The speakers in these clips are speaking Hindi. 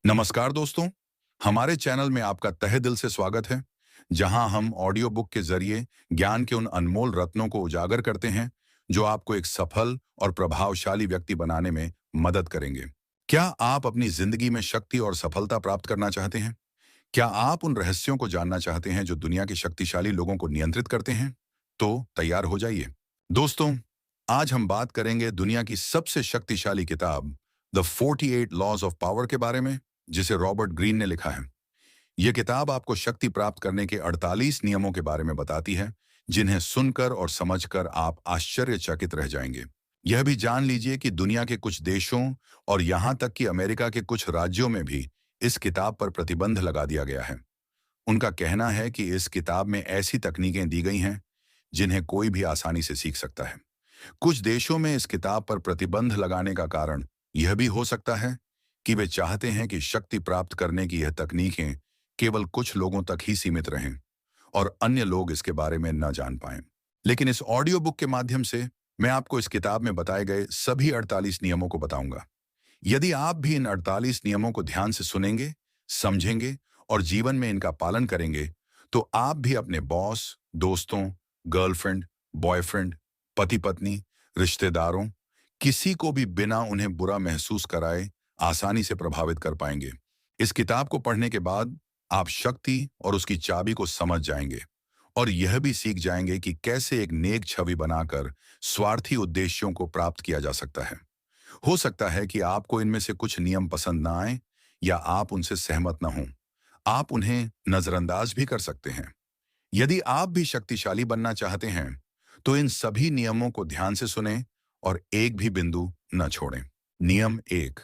नमस्कार दोस्तों, हमारे चैनल में आपका तहे दिल से स्वागत है, जहां हम ऑडियो बुक के जरिए ज्ञान के उन अनमोल रत्नों को उजागर करते हैं, जो आपको एक सफल और प्रभावशाली व्यक्ति बनाने में मदद करेंगे। क्या आप अपनी जिंदगी में शक्ति और सफलता प्राप्त करना चाहते हैं? क्या आप उन रहस्यों को जानना चाहते हैं जो दुनिया के शक्तिशाली लोगों को नियंत्रित करते हैं? तो तैयार हो जाइए। दोस्तों, आज हम बात करेंगे दुनिया की सबसे शक्तिशाली किताब द 48 लॉज ऑफ पावर के बारे में, जिसे रॉबर्ट ग्रीन ने लिखा है। यह किताब आपको शक्ति प्राप्त करने के 48 नियमों के बारे में बताती है, जिन्हें सुनकर और समझकर आप आश्चर्यचकित रह जाएंगे। यह भी जान लीजिए कि दुनिया के कुछ देशों और यहां तक कि अमेरिका के कुछ राज्यों में भी इस किताब पर प्रतिबंध लगा दिया गया है। उनका कहना है कि इस किताब में ऐसी तकनीकें दी गई हैं जिन्हें कोई भी आसानी से सीख सकता है। कुछ देशों में इस किताब पर प्रतिबंध लगाने का कारण यह भी हो सकता है कि वे चाहते हैं कि शक्ति प्राप्त करने की यह तकनीकें केवल कुछ लोगों तक ही सीमित रहें और अन्य लोग इसके बारे में न जान पाएं। लेकिन इस ऑडियो बुक के माध्यम से मैं आपको इस किताब में बताए गए सभी 48 नियमों को बताऊंगा। यदि आप भी इन 48 नियमों को ध्यान से सुनेंगे, समझेंगे और जीवन में इनका पालन करेंगे, तो आप भी अपने बॉस, दोस्तों, गर्लफ्रेंड, बॉयफ्रेंड, पति-पत्नी, रिश्तेदारों, किसी को भी बिना उन्हें बुरा महसूस कराए आसानी से प्रभावित कर पाएंगे। इस किताब को पढ़ने के बाद आप शक्ति और उसकी चाबी को समझ जाएंगे और यह भी सीख जाएंगे कि कैसे एक नेक छवि बनाकर स्वार्थी उद्देश्यों को प्राप्त किया जा सकता है। हो सकता है कि आपको इनमें से कुछ नियम पसंद ना आए या आप उनसे सहमत ना हों। आप उन्हें नजरअंदाज भी कर सकते हैं। यदि आप भी शक्तिशाली बनना चाहते हैं, तो इन सभी नियमों को ध्यान से सुनें और एक भी बिंदु न छोड़ें। नियम 1,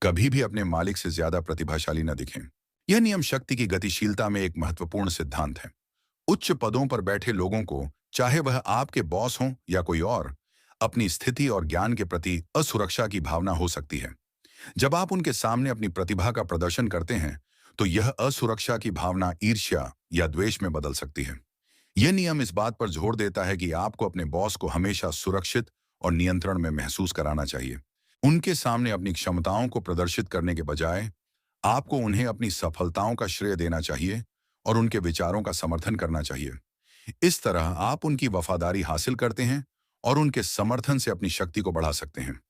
कभी भी अपने मालिक से ज्यादा प्रतिभाशाली न दिखें। यह नियम शक्ति की गतिशीलता में एक महत्वपूर्ण सिद्धांत है। उच्च पदों पर बैठे लोगों को, चाहे वह आपके बॉस हों या कोई और, अपनी स्थिति और ज्ञान के प्रति असुरक्षा की भावना हो सकती है। जब आप उनके सामने अपनी प्रतिभा का प्रदर्शन करते हैं, तो यह असुरक्षा की भावना ईर्ष्या या द्वेष में बदल सकती है। यह नियम इस बात पर जोर देता है कि आपको अपने बॉस को हमेशा सुरक्षित और नियंत्रण में महसूस कराना चाहिए। उनके सामने अपनी क्षमताओं को प्रदर्शित करने के बजाय आपको उन्हें अपनी सफलताओं का श्रेय देना चाहिए और उनके विचारों का समर्थन करना चाहिए। इस तरह आप उनकी वफादारी हासिल करते हैं और उनके समर्थन से अपनी शक्ति को बढ़ा सकते हैं।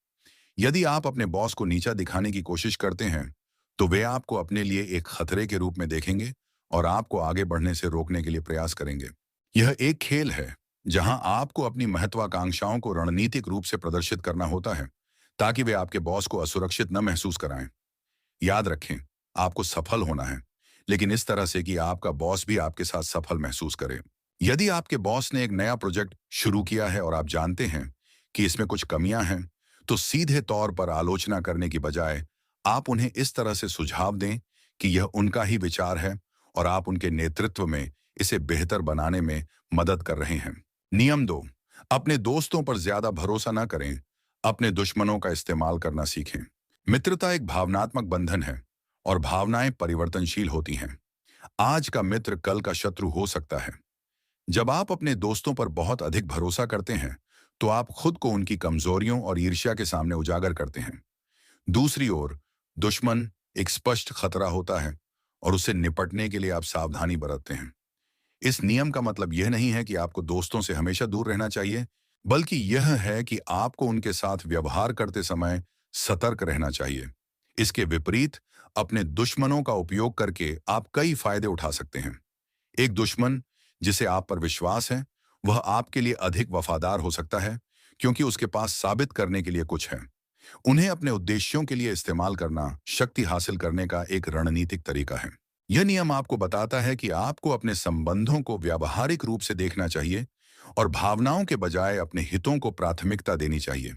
यदि आप अपने बॉस को नीचा दिखाने की कोशिश करते हैं, तो वे आपको अपने लिए एक खतरे के रूप में देखेंगे और आपको आगे बढ़ने से रोकने के लिए प्रयास करेंगे। यह एक खेल है जहां आपको अपनी महत्वाकांक्षाओं को रणनीतिक रूप से प्रदर्शित करना होता है, ताकि वे आपके बॉस को असुरक्षित न महसूस कराएं। याद रखें, आपको सफल होना है, लेकिन इस तरह से कि आपका बॉस भी आपके साथ सफल महसूस करे। यदि आपके बॉस ने एक नया प्रोजेक्ट शुरू किया है और आप जानते हैं कि इसमें कुछ कमियां हैं, तो सीधे तौर पर आलोचना करने की बजाय आप उन्हें इस तरह से सुझाव दें कि यह उनका ही विचार है और आप उनके नेतृत्व में इसे बेहतर बनाने में मदद कर रहे हैं। नियम 2, अपने दोस्तों पर ज्यादा भरोसा न करें, अपने दुश्मनों का इस्तेमाल करना सीखें। मित्रता एक भावनात्मक बंधन है और भावनाएं परिवर्तनशील होती हैं। आज का मित्र कल का शत्रु हो सकता है। जब आप अपने दोस्तों पर बहुत अधिक भरोसा करते हैं, तो आप खुद को उनकी कमजोरियों और ईर्ष्या के सामने उजागर करते हैं। दूसरी ओर, दुश्मन एक स्पष्ट खतरा होता है और उससे निपटने के लिए आप सावधानी बरतते हैं। इस नियम का मतलब यह नहीं है कि आपको दोस्तों से हमेशा दूर रहना चाहिए, बल्कि यह है कि आपको उनके साथ व्यवहार करते समय सतर्क रहना चाहिए। इसके विपरीत, अपने दुश्मनों का उपयोग करके आप कई फायदे उठा सकते हैं। एक दुश्मन जिसे आप पर विश्वास है, वह आपके लिए अधिक वफादार हो सकता है, क्योंकि उसके पास साबित करने के लिए कुछ है। उन्हें अपने उद्देश्यों के लिए इस्तेमाल करना शक्ति हासिल करने का एक रणनीतिक तरीका है। यह नियम आपको बताता है कि आपको अपने संबंधों को व्यावहारिक रूप से देखना चाहिए और भावनाओं के बजाय अपने हितों को प्राथमिकता देनी चाहिए।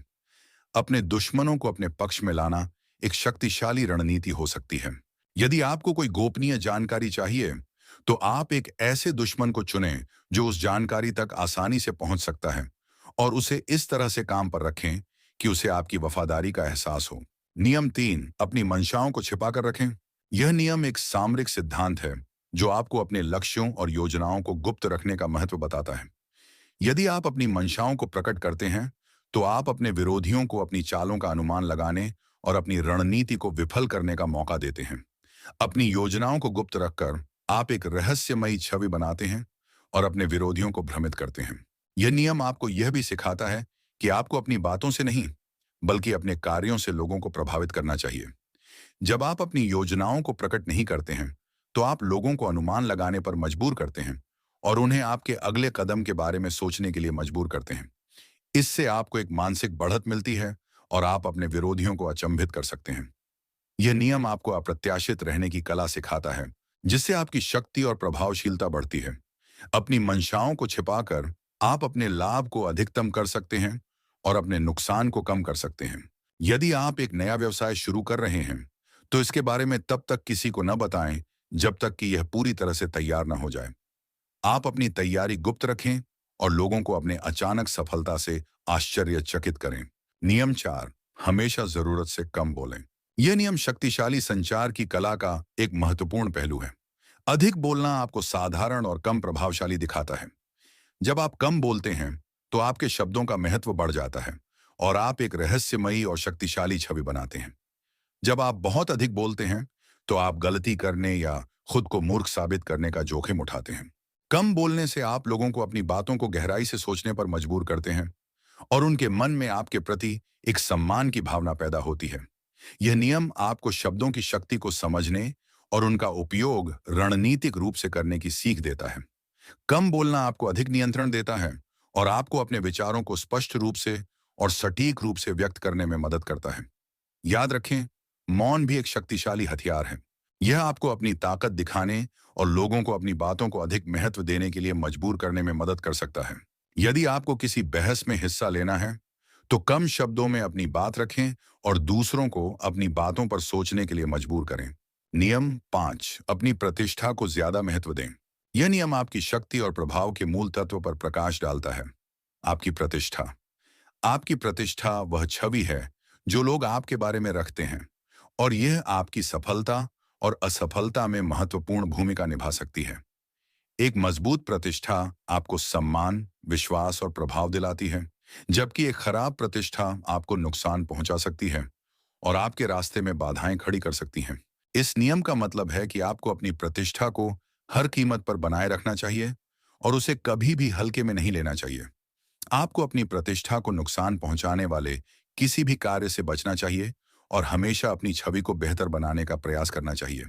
अपने दुश्मनों को अपने पक्ष में लाना एक शक्तिशाली रणनीति हो सकती है। यदि आपको कोई गोपनीय जानकारी चाहिए, तो आप एक ऐसे दुश्मन को चुनें जो उस जानकारी तक आसानी से पहुंच सकता है और उसे इस तरह से काम पर रखें कि उसे आपकी वफादारी का एहसास हो। नियम 3, अपनी मंशाओं को छिपा कर रखें। यह नियम एक सामरिक सिद्धांत है जो आपको अपने लक्ष्यों और योजनाओं को गुप्त रखने का महत्व बताता है। यदि आप अपनी मंशाओं को प्रकट करते हैं, तो आप अपने विरोधियों को अपनी चालों का अनुमान लगाने और अपनी रणनीति को विफल करने का मौका देते हैं। अपनी योजनाओं को गुप्त रखकर आप एक रहस्यमयी छवि बनाते हैं और अपने विरोधियों को भ्रमित करते हैं। यह नियम आपको यह भी सिखाता है कि आपको अपनी बातों से नहीं, बल्कि अपने कार्यों से लोगों को प्रभावित करना चाहिए। जब आप अपनी योजनाओं को प्रकट नहीं करते हैं, तो आप लोगों को अनुमान लगाने पर मजबूर करते हैं और उन्हें आपके अगले कदम के बारे में सोचने के लिए मजबूर करते हैं। इससे आपको एक मानसिक बढ़त मिलती है और आप अपने विरोधियों को अचंभित कर सकते हैं। यह नियम आपको अप्रत्याशित रहने की कला सिखाता है, जिससे आपकी शक्ति और प्रभावशीलता बढ़ती है। अपनी मंशाओं को छिपाकर आप अपने लाभ को अधिकतम कर सकते हैं और अपने नुकसान को कम कर सकते हैं। यदि आप एक नया व्यवसाय शुरू कर रहे हैं, तो इसके बारे में तब तक किसी को न बताएं जब तक कि यह पूरी तरह से तैयार न हो जाए। आप अपनी तैयारी गुप्त रखें और लोगों को अपने अचानक सफलता से आश्चर्यचकित करें। नियम 4, हमेशा जरूरत से कम बोलें। यह नियम शक्तिशाली संचार की कला का एक महत्वपूर्ण पहलू है। अधिक बोलना आपको साधारण और कम प्रभावशाली दिखाता है। जब आप कम बोलते हैं, तो आपके शब्दों का महत्व बढ़ जाता है और आप एक रहस्यमयी और शक्तिशाली छवि बनाते हैं। जब आप बहुत अधिक बोलते हैं, तो आप गलती करने या खुद को मूर्ख साबित करने का जोखिम उठाते हैं। कम बोलने से आप लोगों को अपनी बातों को गहराई से सोचने पर मजबूर करते हैं और उनके मन में आपके प्रति एक सम्मान की भावना पैदा होती है। यह नियम आपको शब्दों की शक्ति को समझने और उनका उपयोग रणनीतिक रूप से करने की सीख देता है। कम बोलना आपको अधिक नियंत्रण देता है और आपको अपने विचारों को स्पष्ट रूप से और सटीक रूप से व्यक्त करने में मदद करता है। याद रखें, मौन भी एक शक्तिशाली हथियार है। यह आपको अपनी ताकत दिखाने और लोगों को अपनी बातों को अधिक महत्व देने के लिए मजबूर करने में मदद कर सकता है। यदि आपको किसी बहस में हिस्सा लेना है, तो कम शब्दों में अपनी बात रखें और दूसरों को अपनी बातों पर सोचने के लिए मजबूर करें। नियम 5, अपनी प्रतिष्ठा को ज्यादा महत्व दें। यह नियम आपकी शक्ति और प्रभाव के मूल तत्व पर प्रकाश डालता है। आपकी प्रतिष्ठा। आपकी प्रतिष्ठा वह छवि है जो लोग आपके बारे में रखते हैं और यह आपकी सफलता और असफलता में महत्वपूर्ण भूमिका निभा सकती है। एक मजबूत प्रतिष्ठा आपको सम्मान, विश्वास और प्रभाव दिलाती है, जबकि एक खराब प्रतिष्ठा आपको नुकसान पहुंचा सकती है और आपके रास्ते में बाधाएं खड़ी कर सकती हैं। इस नियम का मतलब है कि आपको अपनी प्रतिष्ठा को हर कीमत पर बनाए रखना चाहिए और उसे कभी भी हल्के में नहीं लेना चाहिए। आपको अपनी प्रतिष्ठा को नुकसान पहुंचाने वाले किसी भी कार्य से बचना चाहिए और हमेशा अपनी छवि को बेहतर बनाने का प्रयास करना चाहिए।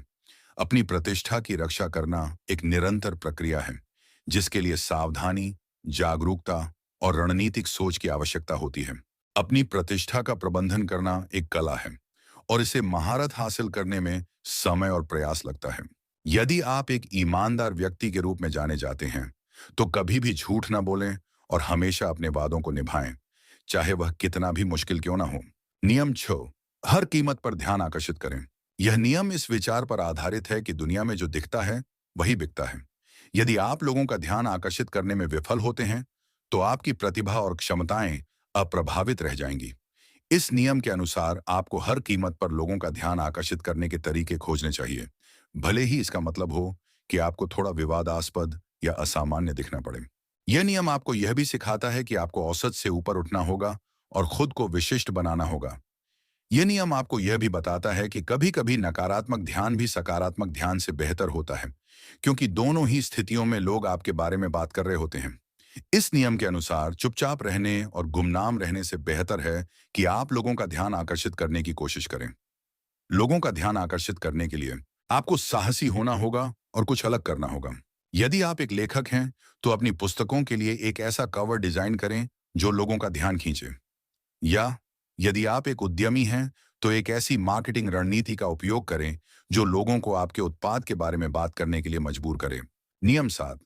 अपनी प्रतिष्ठा की रक्षा करना एक निरंतर प्रक्रिया है, जिसके लिए सावधानी, जागरूकता और रणनीतिक सोच की आवश्यकता होती है। अपनी प्रतिष्ठा का प्रबंधन करना एक कला है और इसे महारत हासिल करने में समय और प्रयास लगता है। यदि आप एक ईमानदार व्यक्ति के रूप में जाने जाते हैं, तो कभी भी झूठ ना बोलें और हमेशा अपने वादों को निभाएं, चाहे वह कितना भी मुश्किल क्यों ना हो। नियम 6, हर कीमत पर ध्यान आकर्षित करें। यह नियम इस विचार पर आधारित है कि दुनिया में जो दिखता है, वही बिकता है। यदि आप लोगों का ध्यान आकर्षित करने में विफल होते हैं, तो आपकी प्रतिभा और क्षमताएं अप्रभावित रह जाएंगी। इस नियम के अनुसार आपको हर कीमत पर लोगों का ध्यान आकर्षित करने के तरीके खोजने चाहिए, भले ही इसका मतलब हो कि आपको थोड़ा विवादास्पद या असामान्य दिखना पड़े। यह नियम आपको यह भी सिखाता है कि आपको औसत से ऊपर उठना होगा और खुद को विशिष्ट बनाना होगा। यह नियम आपको यह भी बताता है कि कभी-कभी नकारात्मक ध्यान भी सकारात्मक ध्यान से बेहतर होता है, क्योंकि दोनों ही स्थितियों में लोग आपके बारे में बात कर रहे होते हैं। इस नियम के अनुसार चुपचाप रहने और गुमनाम रहने से बेहतर है कि आप लोगों का ध्यान आकर्षित करने की कोशिश करें। लोगों का ध्यान आकर्षित करने के लिए आपको साहसी होना होगा और कुछ अलग करना होगा। यदि आप एक लेखक हैं, तो अपनी पुस्तकों के लिए एक ऐसा कवर डिजाइन करें जो लोगों का ध्यान खींचे। या यदि आप एक उद्यमी हैं, तो एक ऐसी मार्केटिंग रणनीति का उपयोग करें जो लोगों को आपके उत्पाद के बारे में बात करने के लिए मजबूर करे। नियम 7,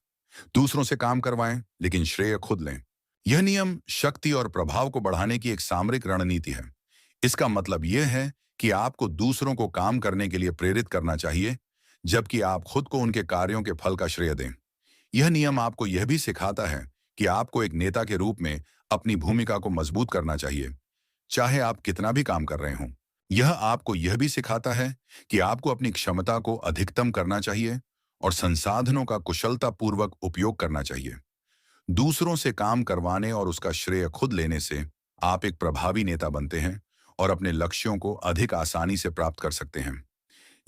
दूसरों से काम करवाएं, लेकिन श्रेय खुद लें। यह नियम शक्ति और प्रभाव को बढ़ाने की एक सामरिक रणनीति है। इसका मतलब यह है कि आपको दूसरों को काम करने के लिए प्रेरित करना चाहिए, जबकि आप खुद को उनके कार्यों के फल का श्रेय दें। यह नियम आपको यह भी सिखाता है कि आपको एक नेता के रूप में अपनी भूमिका को मजबूत करना चाहिए, चाहे आप कितना भी काम कर रहे हों। यह आपको यह भी सिखाता है कि आपको अपनी क्षमता को अधिकतम करना चाहिए और संसाधनों का कुशलतापूर्वक उपयोग करना चाहिए। दूसरों से काम करवाने और उसका श्रेय खुद लेने से आप एक प्रभावी नेता बनते हैं और अपने लक्ष्यों को अधिक आसानी से प्राप्त कर सकते हैं।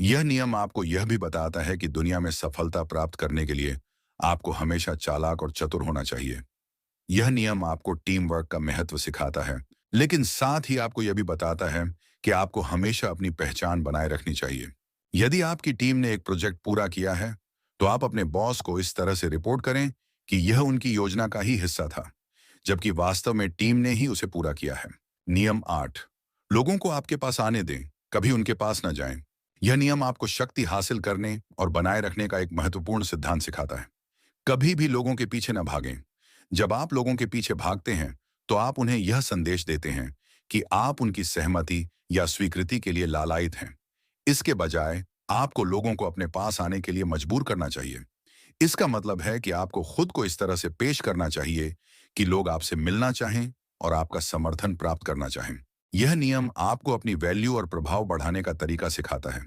यह नियम आपको यह भी बताता है कि दुनिया में सफलता प्राप्त करने के लिए आपको हमेशा चालाक और चतुर होना चाहिए। यह नियम आपको टीम वर्क का महत्व सिखाता है, लेकिन साथ ही आपको यह भी बताता है कि आपको हमेशा अपनी पहचान बनाए रखनी चाहिए। यदि आपकी टीम ने एक प्रोजेक्ट पूरा किया है, तो आप अपने बॉस को इस तरह से रिपोर्ट करें कि यह उनकी योजना का ही हिस्सा था, जबकि वास्तव में टीम ने ही उसे पूरा किया है। नियम 8, लोगों को आपके पास आने दें, कभी उनके पास न जाएं। यह नियम आपको शक्ति हासिल करने और बनाए रखने का एक महत्वपूर्ण सिद्धांत सिखाता है। कभी भी लोगों के पीछे न भागें। जब आप लोगों के पीछे भागते हैं, तो आप उन्हें यह संदेश देते हैं कि आप उनकी सहमति या स्वीकृति के लिए लालायित हैं। इसके बजाय आपको लोगों को अपने पास आने के लिए मजबूर करना चाहिए। इसका मतलब है कि आपको खुद को इस तरह से पेश करना चाहिए कि लोग आपसे मिलना चाहें और आपका समर्थन प्राप्त करना चाहें। यह नियम आपको अपनी वैल्यू और प्रभाव बढ़ाने का तरीका सिखाता है।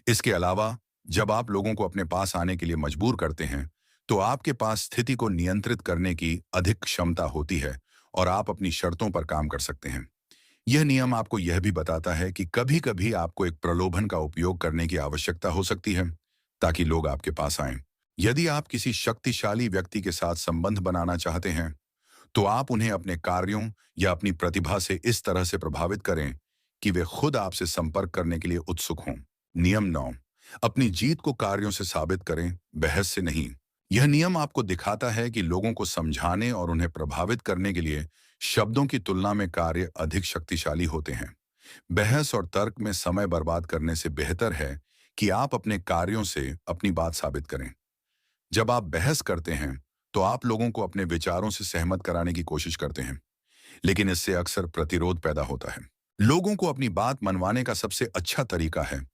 इसके अलावा, जब आप लोगों को अपने पास आने के लिए मजबूर करते हैं, तो आपके पास स्थिति को नियंत्रित करने की अधिक क्षमता होती है और आप अपनी शर्तों पर काम कर सकते हैं। यह नियम आपको यह भी बताता है कि कभी-कभी आपको एक प्रलोभन का उपयोग करने की आवश्यकता हो सकती है, ताकि लोग आपके पास आएं। यदि आप किसी शक्तिशाली व्यक्ति के साथ संबंध बनाना चाहते हैं, तो आप उन्हें अपने कार्यों या अपनी प्रतिभा से इस तरह से प्रभावित करें कि वे खुद आपसे संपर्क करने के लिए उत्सुक हों। नियम 9, अपनी जीत को कार्यों से साबित करें, बहस से नहीं। यह नियम आपको दिखाता है कि लोगों को समझाने और उन्हें प्रभावित करने के लिए शब्दों की तुलना में कार्य अधिक शक्तिशाली होते हैं। बहस और तर्क में समय बर्बाद करने से बेहतर है कि आप अपने कार्यों से अपनी बात साबित करें। जब आप बहस करते हैं, तो आप लोगों को अपने विचारों से सहमत कराने की कोशिश करते हैं, लेकिन इससे अक्सर प्रतिरोध पैदा होता है। लोगों को अपनी बात मनवाने का सबसे अच्छा तरीका है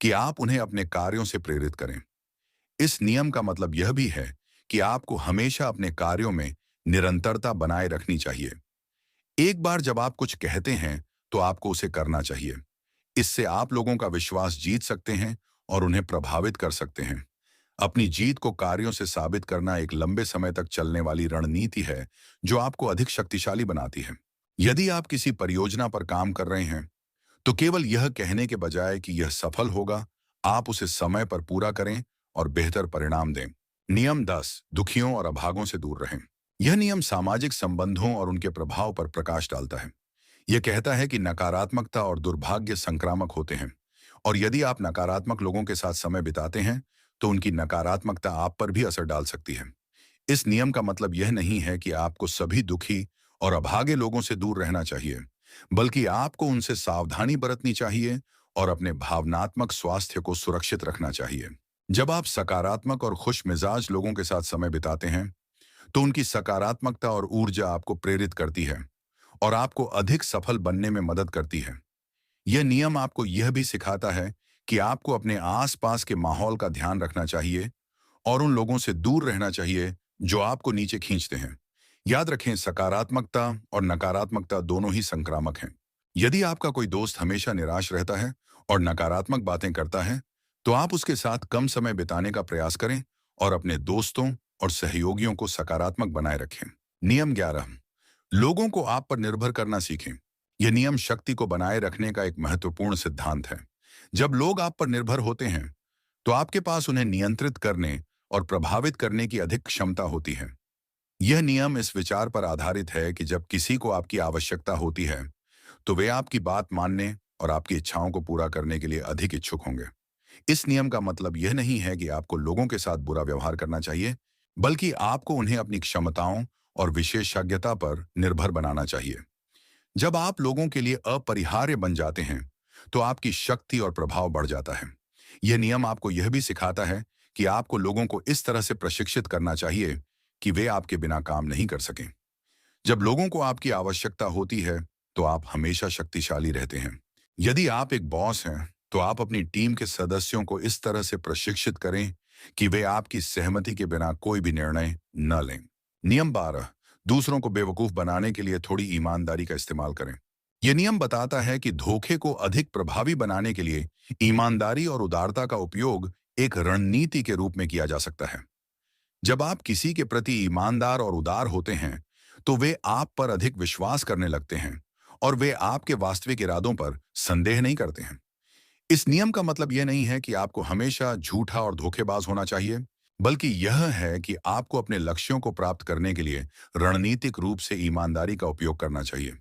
कि आप उन्हें अपने कार्यों से प्रेरित करें। इस नियम का मतलब यह भी है कि आपको हमेशा अपने कार्यों में निरंतरता बनाए रखनी चाहिए। एक बार जब आप कुछ कहते हैं, तो आपको उसे करना चाहिए। इससे आप लोगों का विश्वास जीत सकते हैं और उन्हें प्रभावित कर सकते हैं। अपनी जीत को कार्यों से साबित करना एक लंबे समय तक चलने वाली रणनीति है, जो आपको अधिक शक्तिशाली बनाती है। यदि आप किसी परियोजना पर काम कर रहे हैं, तो केवल यह कहने के बजाय कि यह सफल होगा, आप उसे समय पर पूरा करें और बेहतर परिणाम दें। नियम 10, दुखियों और अभागों से दूर रहें। यह नियम सामाजिक संबंधों और उनके प्रभाव पर प्रकाश डालता है। यह कहता है कि नकारात्मकता और दुर्भाग्य संक्रामक होते हैं, और यदि आप नकारात्मक लोगों के साथ समय बिताते हैं, तो उनकी नकारात्मकता आप पर भी असर डाल सकती है। इस नियम का मतलब यह नहीं है कि आपको सभी दुखी और अभागे लोगों से दूर रहना चाहिए, बल्कि आपको उनसे सावधानी बरतनी चाहिए और अपने भावनात्मक स्वास्थ्य को सुरक्षित रखना चाहिए। जब आप सकारात्मक और खुश मिजाज लोगों के साथ समय बिताते हैं, तो उनकी सकारात्मकता और ऊर्जा आपको प्रेरित करती है और आपको अधिक सफल बनने में मदद करती है। यह नियम आपको यह भी सिखाता है कि आपको अपने आसपास के माहौल का ध्यान रखना चाहिए और उन लोगों से दूर रहना चाहिए जो आपको नीचे खींचते हैं। याद रखें, सकारात्मकता और नकारात्मकता दोनों ही संक्रामक हैं। यदि आपका कोई दोस्त हमेशा निराश रहता है और नकारात्मक बातें करता है, तो आप उसके साथ कम समय बिताने का प्रयास करें और अपने दोस्तों और सहयोगियों को सकारात्मक बनाए रखें। नियम 11, लोगों को आप पर निर्भर करना सीखें। यह नियम शक्ति को बनाए रखने का एक महत्वपूर्ण सिद्धांत है। जब लोग आप पर निर्भर होते हैं, तो आपके पास उन्हें नियंत्रित करने और प्रभावित करने की अधिक क्षमता होती है। यह नियम इस विचार पर आधारित है कि जब किसी को आपकी आवश्यकता होती है, तो वे आपकी बात मानने और आपकी इच्छाओं को पूरा करने के लिए अधिक इच्छुक होंगे। इस नियम का मतलब यह नहीं है कि आपको लोगों के साथ बुरा व्यवहार करना चाहिए, बल्कि आपको उन्हें अपनी क्षमताओं और विशेषज्ञता पर निर्भर बनाना चाहिए। जब आप लोगों के लिए अपरिहार्य बन जाते हैं, तो आपकी शक्ति और प्रभाव बढ़ जाता है। यह नियम आपको यह भी सिखाता है कि आपको लोगों को इस तरह से प्रशिक्षित करना चाहिए कि वे आपके बिना काम नहीं कर सकें। जब लोगों को आपकी आवश्यकता होती है, तो आप हमेशा शक्तिशाली रहते हैं। यदि आप एक बॉस हैं, तो आप अपनी टीम के सदस्यों को इस तरह से प्रशिक्षित करें कि वे आपकी सहमति के बिना कोई भी निर्णय न लें। नियम 12, दूसरों को बेवकूफ बनाने के लिए थोड़ी ईमानदारी का इस्तेमाल करें। यह नियम बताता है कि धोखे को अधिक प्रभावी बनाने के लिए ईमानदारी और उदारता का उपयोग एक रणनीति के रूप में किया जा सकता है। जब आप किसी के प्रति ईमानदार और उदार होते हैं, तो वे आप पर अधिक विश्वास करने लगते हैं और वे आपके वास्तविक इरादों पर संदेह नहीं करते हैं। इस नियम का मतलब यह नहीं है कि आपको हमेशा झूठा और धोखेबाज होना चाहिए, बल्कि यह है कि आपको अपने लक्ष्यों को प्राप्त करने के लिए रणनीतिक रूप से ईमानदारी का उपयोग करना चाहिए।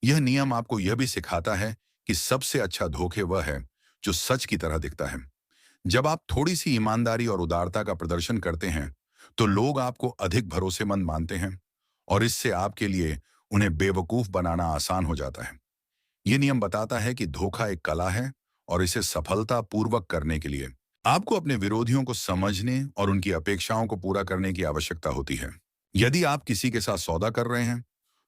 यह नियम आपको यह भी सिखाता है कि सबसे अच्छा धोखे वह है जो सच की तरह दिखता है। जब आप थोड़ी सी ईमानदारी और उदारता का प्रदर्शन करते हैं, तो लोग आपको अधिक भरोसेमंद मानते हैं और इससे आपके लिए उन्हें बेवकूफ बनाना आसान हो जाता है। ये नियम बताता है कि धोखा एक कला है और इसे सफलतापूर्वक करने के लिए आपको अपने विरोधियों को समझने और उनकी अपेक्षाओं को पूरा करने की आवश्यकता होती है। यदि आप किसी के साथ सौदा कर रहे हैं,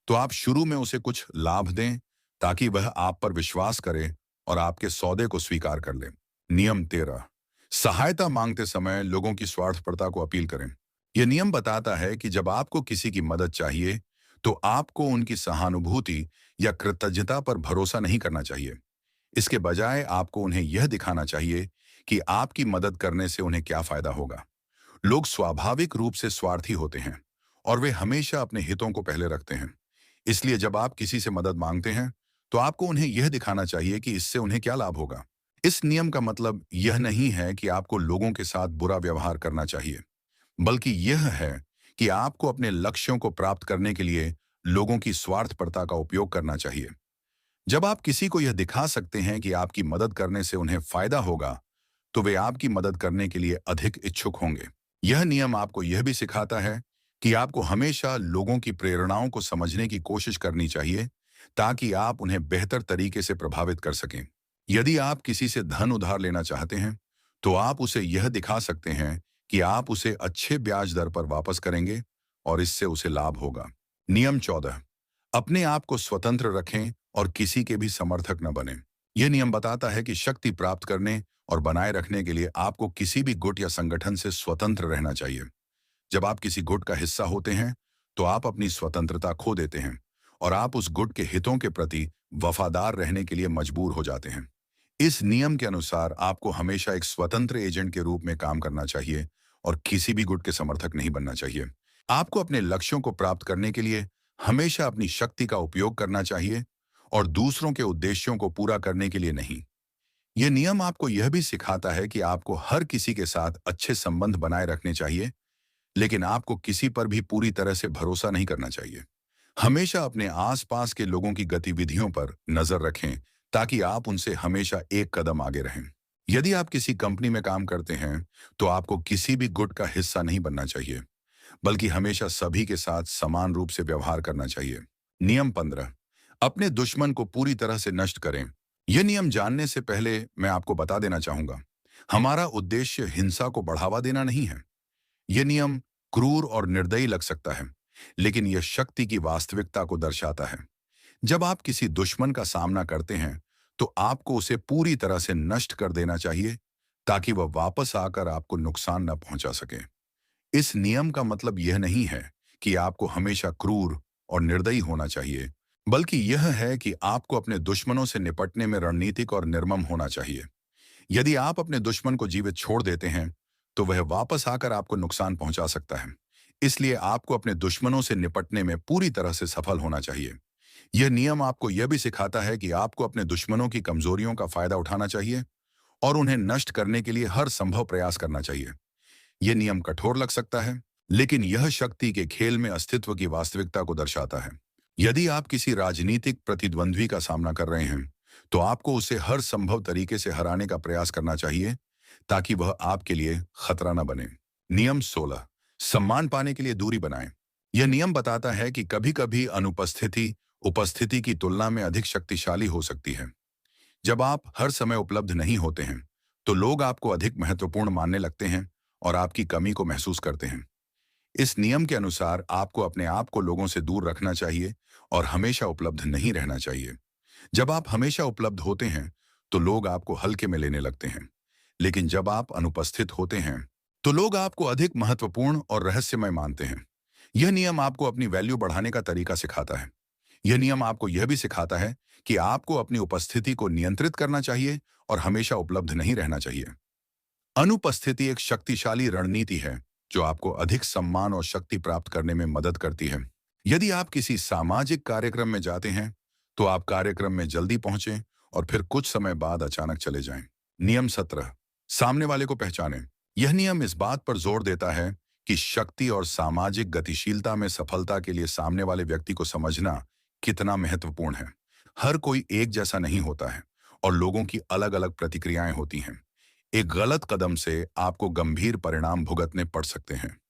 तो आप शुरू में उसे कुछ लाभ दें ताकि वह आप पर विश्वास करे और आपके सौदे को स्वीकार कर ले। नियम 13, सहायता मांगते समय लोगों की स्वार्थपरता को अपील करें। यह नियम बताता है कि जब आपको किसी की मदद चाहिए, तो आपको उनकी सहानुभूति या कृतज्ञता पर भरोसा नहीं करना चाहिए। इसके बजाय आपको उन्हें यह दिखाना चाहिए कि आपकी मदद करने से उन्हें क्या फायदा होगा। लोग स्वाभाविक रूप से स्वार्थी होते हैं और वे हमेशा अपने हितों को पहले रखते हैं। इसलिए जब आप किसी से मदद मांगते हैं, तो आपको उन्हें यह दिखाना चाहिए कि इससे उन्हें क्या लाभ होगा। इस नियम का मतलब यह नहीं है कि आपको लोगों के साथ बुरा व्यवहार करना चाहिए, बल्कि यह है कि आपको अपने लक्ष्यों को प्राप्त करने के लिए लोगों की स्वार्थपरता का उपयोग करना चाहिए। जब आप किसी को यह दिखा सकते हैं कि आपकी मदद करने से उन्हें फायदा होगा, तो वे आपकी मदद करने के लिए अधिक इच्छुक होंगे। यह नियम आपको यह भी सिखाता है कि आपको हमेशा लोगों की प्रेरणाओं को समझने की कोशिश करनी चाहिए, ताकि आप उन्हें बेहतर तरीके से प्रभावित कर सकें। यदि आप किसी से धन उधार लेना चाहते हैं, तो आप उसे यह दिखा सकते हैं कि आप उसे अच्छे ब्याज दर पर वापस करेंगे और इससे उसे लाभ होगा। नियम 14, अपने आप को स्वतंत्र रखें और किसी के भी समर्थक न बने। यह नियम बताता है कि शक्ति प्राप्त करने और बनाए रखने के लिए आपको किसी भी गुट या संगठन से स्वतंत्र रहना चाहिए। जब आप किसी गुट का हिस्सा होते हैं, तो आप अपनी स्वतंत्रता खो देते हैं और आप उस गुट के हितों के प्रति वफादार रहने के लिए मजबूर हो जाते हैं। इस नियम के अनुसार आपको हमेशा एक स्वतंत्र एजेंट के रूप में काम करना चाहिए और किसी भी गुट के समर्थक नहीं बनना चाहिए। आपको अपने लक्ष्यों को प्राप्त करने के लिए हमेशा अपनी शक्ति का उपयोग करना चाहिए और दूसरों के उद्देश्यों को पूरा करने के लिए नहीं। यह नियम आपको यह भी सिखाता है कि आपको हर किसी के साथ अच्छे संबंध बनाए रखने चाहिए, लेकिन आपको किसी पर भी पूरी तरह से भरोसा नहीं करना चाहिए। हमेशा अपने आसपास के लोगों की गतिविधियों पर नजर रखें, ताकि आप उनसे हमेशा एक कदम आगे रहें। यदि आप किसी कंपनी में काम करते हैं, तो आपको किसी भी गुट का हिस्सा नहीं बनना चाहिए, बल्कि हमेशा सभी के साथ समान रूप से व्यवहार करना चाहिए। नियम 15, अपने दुश्मन को पूरी तरह से नष्ट करें। यह नियम जानने से पहले मैं आपको बता देना चाहूंगा, हमारा उद्देश्य हिंसा को बढ़ावा देना नहीं है। यह नियम क्रूर और निर्दयी लग सकता है, लेकिन यह शक्ति की वास्तविकता को दर्शाता है। जब आप किसी दुश्मन का सामना करते हैं, तो आपको उसे पूरी तरह से नष्ट कर देना चाहिए, ताकि वह वापस आकर आपको नुकसान न पहुंचा सके। इस नियम का मतलब यह नहीं है कि आपको हमेशा क्रूर और निर्दयी होना चाहिए, बल्कि यह है कि आपको अपने दुश्मनों से निपटने में रणनीतिक और निर्मम होना चाहिए। यदि आप अपने दुश्मन को जीवित छोड़ देते हैं, तो वह वापस आकर आपको नुकसान पहुंचा सकता है। इसलिए आपको अपने दुश्मनों से निपटने में पूरी तरह से सफल होना चाहिए। यह नियम आपको यह भी सिखाता है कि आपको अपने दुश्मनों की कमजोरियों का फायदा उठाना चाहिए और उन्हें नष्ट करने के लिए हर संभव प्रयास करना चाहिए। यह नियम कठोर लग सकता है, लेकिन यह शक्ति के खेल में अस्तित्व की वास्तविकता को दर्शाता है। यदि आप किसी राजनीतिक प्रतिद्वंद्वी का सामना कर रहे हैं, तो आपको उसे हर संभव तरीके से हराने का प्रयास करना चाहिए, ताकि वह आपके लिए खतरा न बने। नियम 16, सम्मान पाने के लिए दूरी बनाएं। यह नियम बताता है कि कभी-कभी अनुपस्थिति उपस्थिति की तुलना में अधिक शक्तिशाली हो सकती है। जब आप हर समय उपलब्ध नहीं होते हैं, तो लोग आपको अधिक महत्वपूर्ण मानने लगते हैं और आपकी कमी को महसूस करते हैं। इस नियम के अनुसार आपको अपने आप को लोगों से दूर रखना चाहिए और हमेशा उपलब्ध नहीं रहना चाहिए। जब आप हमेशा उपलब्ध होते हैं, तो लोग आपको हल्के में लेने लगते हैं, लेकिन जब आप अनुपस्थित होते हैं, तो लोग आपको अधिक महत्वपूर्ण और रहस्यमय मानते हैं। यह नियम आपको अपनी वैल्यू बढ़ाने का तरीका सिखाता है। यह नियम आपको यह भी सिखाता है कि आपको अपनी उपस्थिति को नियंत्रित करना चाहिए और हमेशा उपलब्ध नहीं रहना चाहिए। अनुपस्थिति एक शक्तिशाली रणनीति है, जो आपको अधिक सम्मान और शक्ति प्राप्त करने में मदद करती है। यदि आप किसी सामाजिक कार्यक्रम में जाते हैं, तो आप कार्यक्रम में जल्दी पहुंचें और फिर कुछ समय बाद अचानक चले जाएं। नियम 17, सामने वाले को पहचानें। यह नियम इस बात पर जोर देता है कि शक्ति और सामाजिक गतिशीलता में सफलता के लिए सामने वाले व्यक्ति को समझना कितना महत्वपूर्ण है। हर कोई एक जैसा नहीं होता है और लोगों की अलग अलग प्रतिक्रियाएं होती हैं। एक गलत कदम से आपको गंभीर परिणाम भुगतने पड़ सकते हैं।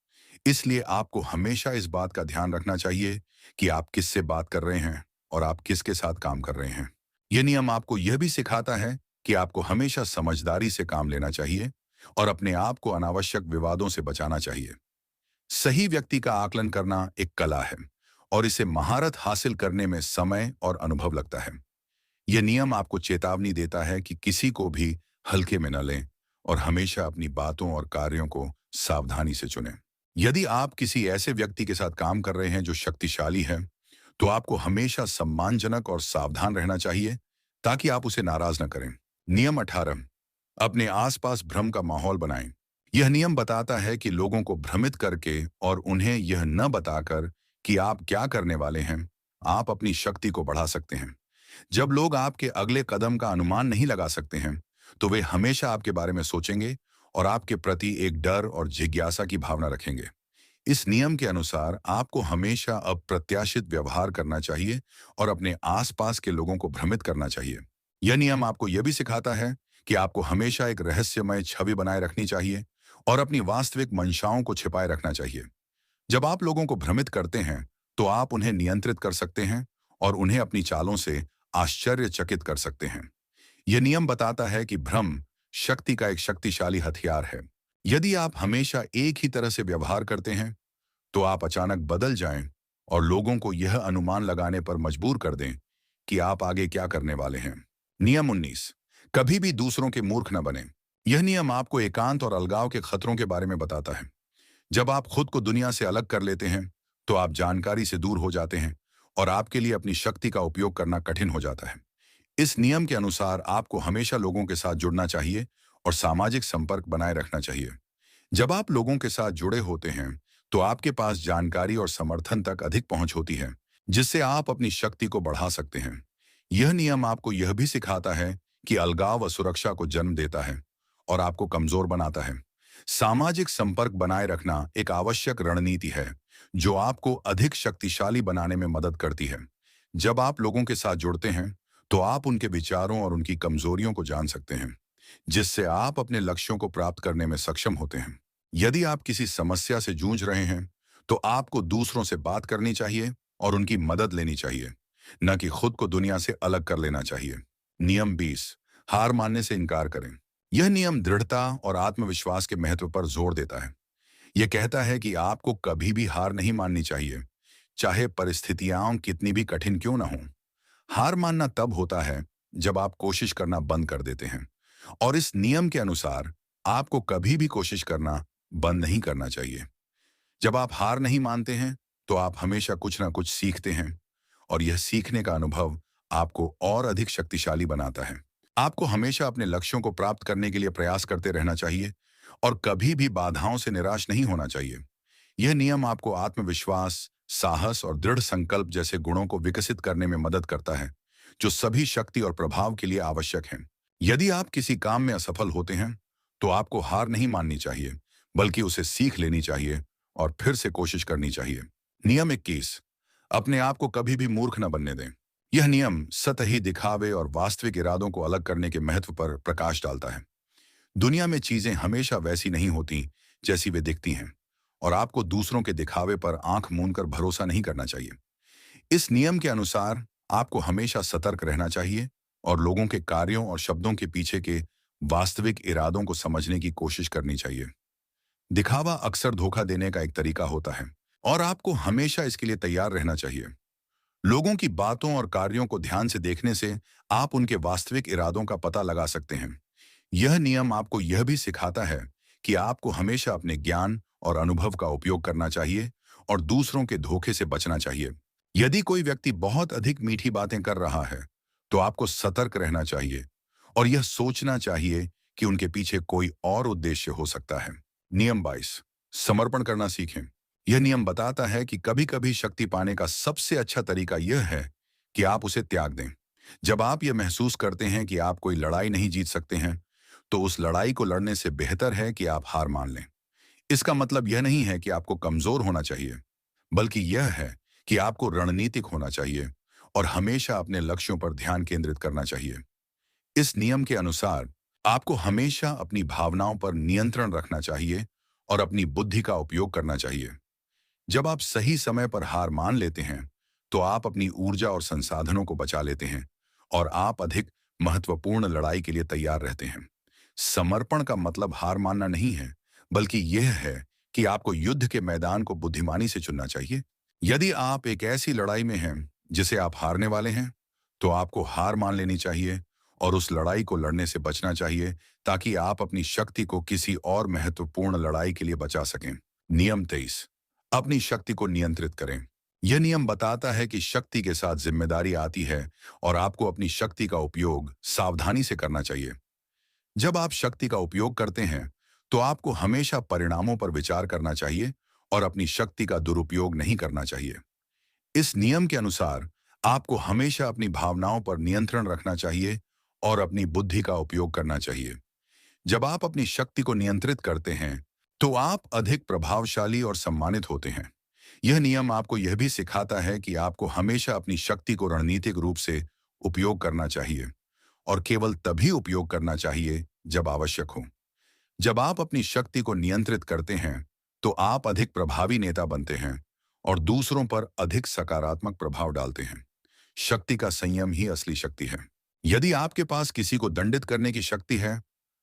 इसलिए आपको हमेशा इस बात का ध्यान रखना चाहिए कि आप किससे बात कर रहे हैं और आप किसके साथ काम कर रहे हैं। यह नियम आपको यह भी सिखाता है कि आपको हमेशा समझदारी से काम लेना चाहिए और अपने आप को अनावश्यक विवादों से बचाना चाहिए। सही व्यक्ति का आकलन करना एक कला है और इसे महारत हासिल करने में समय और अनुभव लगता है। यह नियम आपको चेतावनी देता है कि किसी को भी हल्के में न लें और हमेशा अपनी बातों और कार्यों को सावधानी से चुनें। यदि आप किसी ऐसे व्यक्ति के साथ काम कर रहे हैं जो शक्तिशाली है, तो आपको हमेशा सम्मानजनक और सावधान रहना चाहिए ताकि आप उसे नाराज न करें। नियम 18, अपने आसपास भ्रम का माहौल बनाएं। यह नियम बताता है कि लोगों को भ्रमित करके और उन्हें यह न बताकर कि आप क्या करने वाले हैं, आप अपनी शक्ति को बढ़ा सकते हैं। जब लोग आपके अगले कदम का अनुमान नहीं लगा सकते हैं, तो वे हमेशा आपके बारे में सोचेंगे और आपके प्रति एक डर और जिज्ञासा की भावना रखेंगे। इस नियम के अनुसार आपको हमेशा अप्रत्याशित व्यवहार करना चाहिए और अपने आसपास के लोगों को भ्रमित करना चाहिए। यह नियम आपको यह भी सिखाता है कि आपको हमेशा एक रहस्यमय छवि बनाए रखनी चाहिए और अपनी वास्तविक मंशाओं को छिपाए रखना चाहिए। जब आप लोगों को भ्रमित करते हैं, तो आप उन्हें नियंत्रित कर सकते हैं और उन्हें अपनी चालों से आश्चर्यचकित कर सकते हैं। यह नियम बताता है कि भ्रम शक्ति का एक शक्तिशाली हथियार है। यदि आप हमेशा एक ही तरह से व्यवहार करते हैं, तो आप अचानक बदल जाएं और लोगों को यह अनुमान लगाने पर मजबूर कर दें कि आप आगे क्या करने वाले हैं। नियम 19, कभी भी दूसरों के मूर्ख न बने। यह नियम आपको एकांत और अलगाव के खतरों के बारे में बताता है। जब आप खुद को दुनिया से अलग कर लेते हैं, तो आप जानकारी से दूर हो जाते हैं और आपके लिए अपनी शक्ति का उपयोग करना कठिन हो जाता है। इस नियम के अनुसार आपको हमेशा लोगों के साथ जुड़ना चाहिए और सामाजिक संपर्क बनाए रखना चाहिए। जब आप लोगों के साथ जुड़े होते हैं, तो आपके पास जानकारी और समर्थन तक अधिक पहुंच होती है, जिससे आप अपनी शक्ति को बढ़ा सकते हैं। यह नियम आपको यह भी सिखाता है कि अलगाव असुरक्षा को जन्म देता है और आपको कमजोर बनाता है। सामाजिक संपर्क बनाए रखना एक आवश्यक रणनीति है जो आपको अधिक शक्तिशाली बनाने में मदद करती है। जब आप लोगों के साथ जुड़ते हैं, तो आप उनके विचारों और उनकी कमजोरियों को जान सकते हैं, जिससे आप अपने लक्ष्यों को प्राप्त करने में सक्षम होते हैं। यदि आप किसी समस्या से जूझ रहे हैं, तो आपको दूसरों से बात करनी चाहिए और उनकी मदद लेनी चाहिए, न कि खुद को दुनिया से अलग कर लेना चाहिए। नियम 20, हार मानने से इनकार करें। यह नियम दृढ़ता और आत्मविश्वास के महत्व पर जोर देता है। यह कहता है कि आपको कभी भी हार नहीं माननी चाहिए, चाहे परिस्थितियां कितनी भी कठिन क्यों न हों। हार मानना तब होता है जब आप कोशिश करना बंद कर देते हैं, और इस नियम के अनुसार आपको कभी भी कोशिश करना बंद नहीं करना चाहिए। जब आप हार नहीं मानते हैं, तो आप हमेशा कुछ ना कुछ सीखते हैं और यह सीखने का अनुभव आपको और अधिक शक्तिशाली बनाता है। आपको हमेशा अपने लक्ष्यों को प्राप्त करने के लिए प्रयास करते रहना चाहिए और कभी भी बाधाओं से निराश नहीं होना चाहिए। यह नियम आपको आत्मविश्वास, साहस और दृढ़ संकल्प जैसे गुणों को विकसित करने में मदद करता है, जो सभी शक्ति और प्रभाव के लिए आवश्यक हैं। यदि आप किसी काम में असफल होते हैं, तो आपको हार नहीं माननी चाहिए, बल्कि उसे सीख लेनी चाहिए और फिर से कोशिश करनी चाहिए। नियम 21, अपने आप को कभी भी मूर्ख न बनने दें। यह नियम सतही दिखावे और वास्तविक इरादों को अलग करने के महत्व पर प्रकाश डालता है। दुनिया में चीजें हमेशा वैसी नहीं होती जैसी वे दिखती हैं, और आपको दूसरों के दिखावे पर आंख मूंद कर भरोसा नहीं करना चाहिए। इस नियम के अनुसार आपको हमेशा सतर्क रहना चाहिए और लोगों के कार्यों और शब्दों के पीछे के वास्तविक इरादों को समझने की कोशिश करनी चाहिए। दिखावा अक्सर धोखा देने का एक तरीका होता है और आपको हमेशा इसके लिए तैयार रहना चाहिए। लोगों की बातों और कार्यों को ध्यान से देखने से आप उनके वास्तविक इरादों का पता लगा सकते हैं। यह नियम आपको यह भी सिखाता है कि आपको हमेशा अपने ज्ञान और अनुभव का उपयोग करना चाहिए और दूसरों के धोखे से बचना चाहिए। यदि कोई व्यक्ति बहुत अधिक मीठी बातें कर रहा है, तो आपको सतर्क रहना चाहिए और यह सोचना चाहिए कि उनके पीछे कोई और उद्देश्य हो सकता है। नियम 22, समर्पण करना सीखें। यह नियम बताता है कि कभी-कभी शक्ति पाने का सबसे अच्छा तरीका यह है कि आप उसे त्याग दें। जब आप ये महसूस करते हैं कि आप कोई लड़ाई नहीं जीत सकते हैं, तो उस लड़ाई को लड़ने से बेहतर है कि आप हार मान लें। इसका मतलब यह नहीं है कि आपको कमजोर होना चाहिए, बल्कि यह है कि आपको रणनीतिक होना चाहिए और हमेशा अपने लक्ष्यों पर ध्यान केंद्रित करना चाहिए। इस नियम के अनुसार आपको हमेशा अपनी भावनाओं पर नियंत्रण रखना चाहिए और अपनी बुद्धि का उपयोग करना चाहिए। जब आप सही समय पर हार मान लेते हैं, तो आप अपनी ऊर्जा और संसाधनों को बचा लेते हैं और आप अधिक महत्वपूर्ण लड़ाई के लिए तैयार रहते हैं। समर्पण का मतलब हार मानना नहीं है, बल्कि यह है कि आपको युद्ध के मैदान को बुद्धिमानी से चुनना चाहिए। यदि आप एक ऐसी लड़ाई में हैं जिसे आप हारने वाले हैं, तो आपको हार मान लेनी चाहिए और उस लड़ाई को लड़ने से बचना चाहिए, ताकि आप अपनी शक्ति को किसी और महत्वपूर्ण लड़ाई के लिए बचा सकें। नियम 23, अपनी शक्ति को नियंत्रित करें। यह नियम बताता है कि शक्ति के साथ जिम्मेदारी आती है और आपको अपनी शक्ति का उपयोग सावधानी से करना चाहिए। जब आप शक्ति का उपयोग करते हैं, तो आपको हमेशा परिणामों पर विचार करना चाहिए और अपनी शक्ति का दुरुपयोग नहीं करना चाहिए। इस नियम के अनुसार आपको हमेशा अपनी भावनाओं पर नियंत्रण रखना चाहिए और अपनी बुद्धि का उपयोग करना चाहिए। जब आप अपनी शक्ति को नियंत्रित करते हैं, तो आप अधिक प्रभावशाली और सम्मानित होते हैं। यह नियम आपको यह भी सिखाता है कि आपको हमेशा अपनी शक्ति को रणनीतिक रूप से उपयोग करना चाहिए और केवल तभी उपयोग करना चाहिए जब आवश्यक हो। जब आप अपनी शक्ति को नियंत्रित करते हैं, तो आप अधिक प्रभावी नेता बनते हैं और दूसरों पर अधिक सकारात्मक प्रभाव डालते हैं। शक्ति का संयम ही असली शक्ति है। यदि आपके पास किसी को दंडित करने की शक्ति है,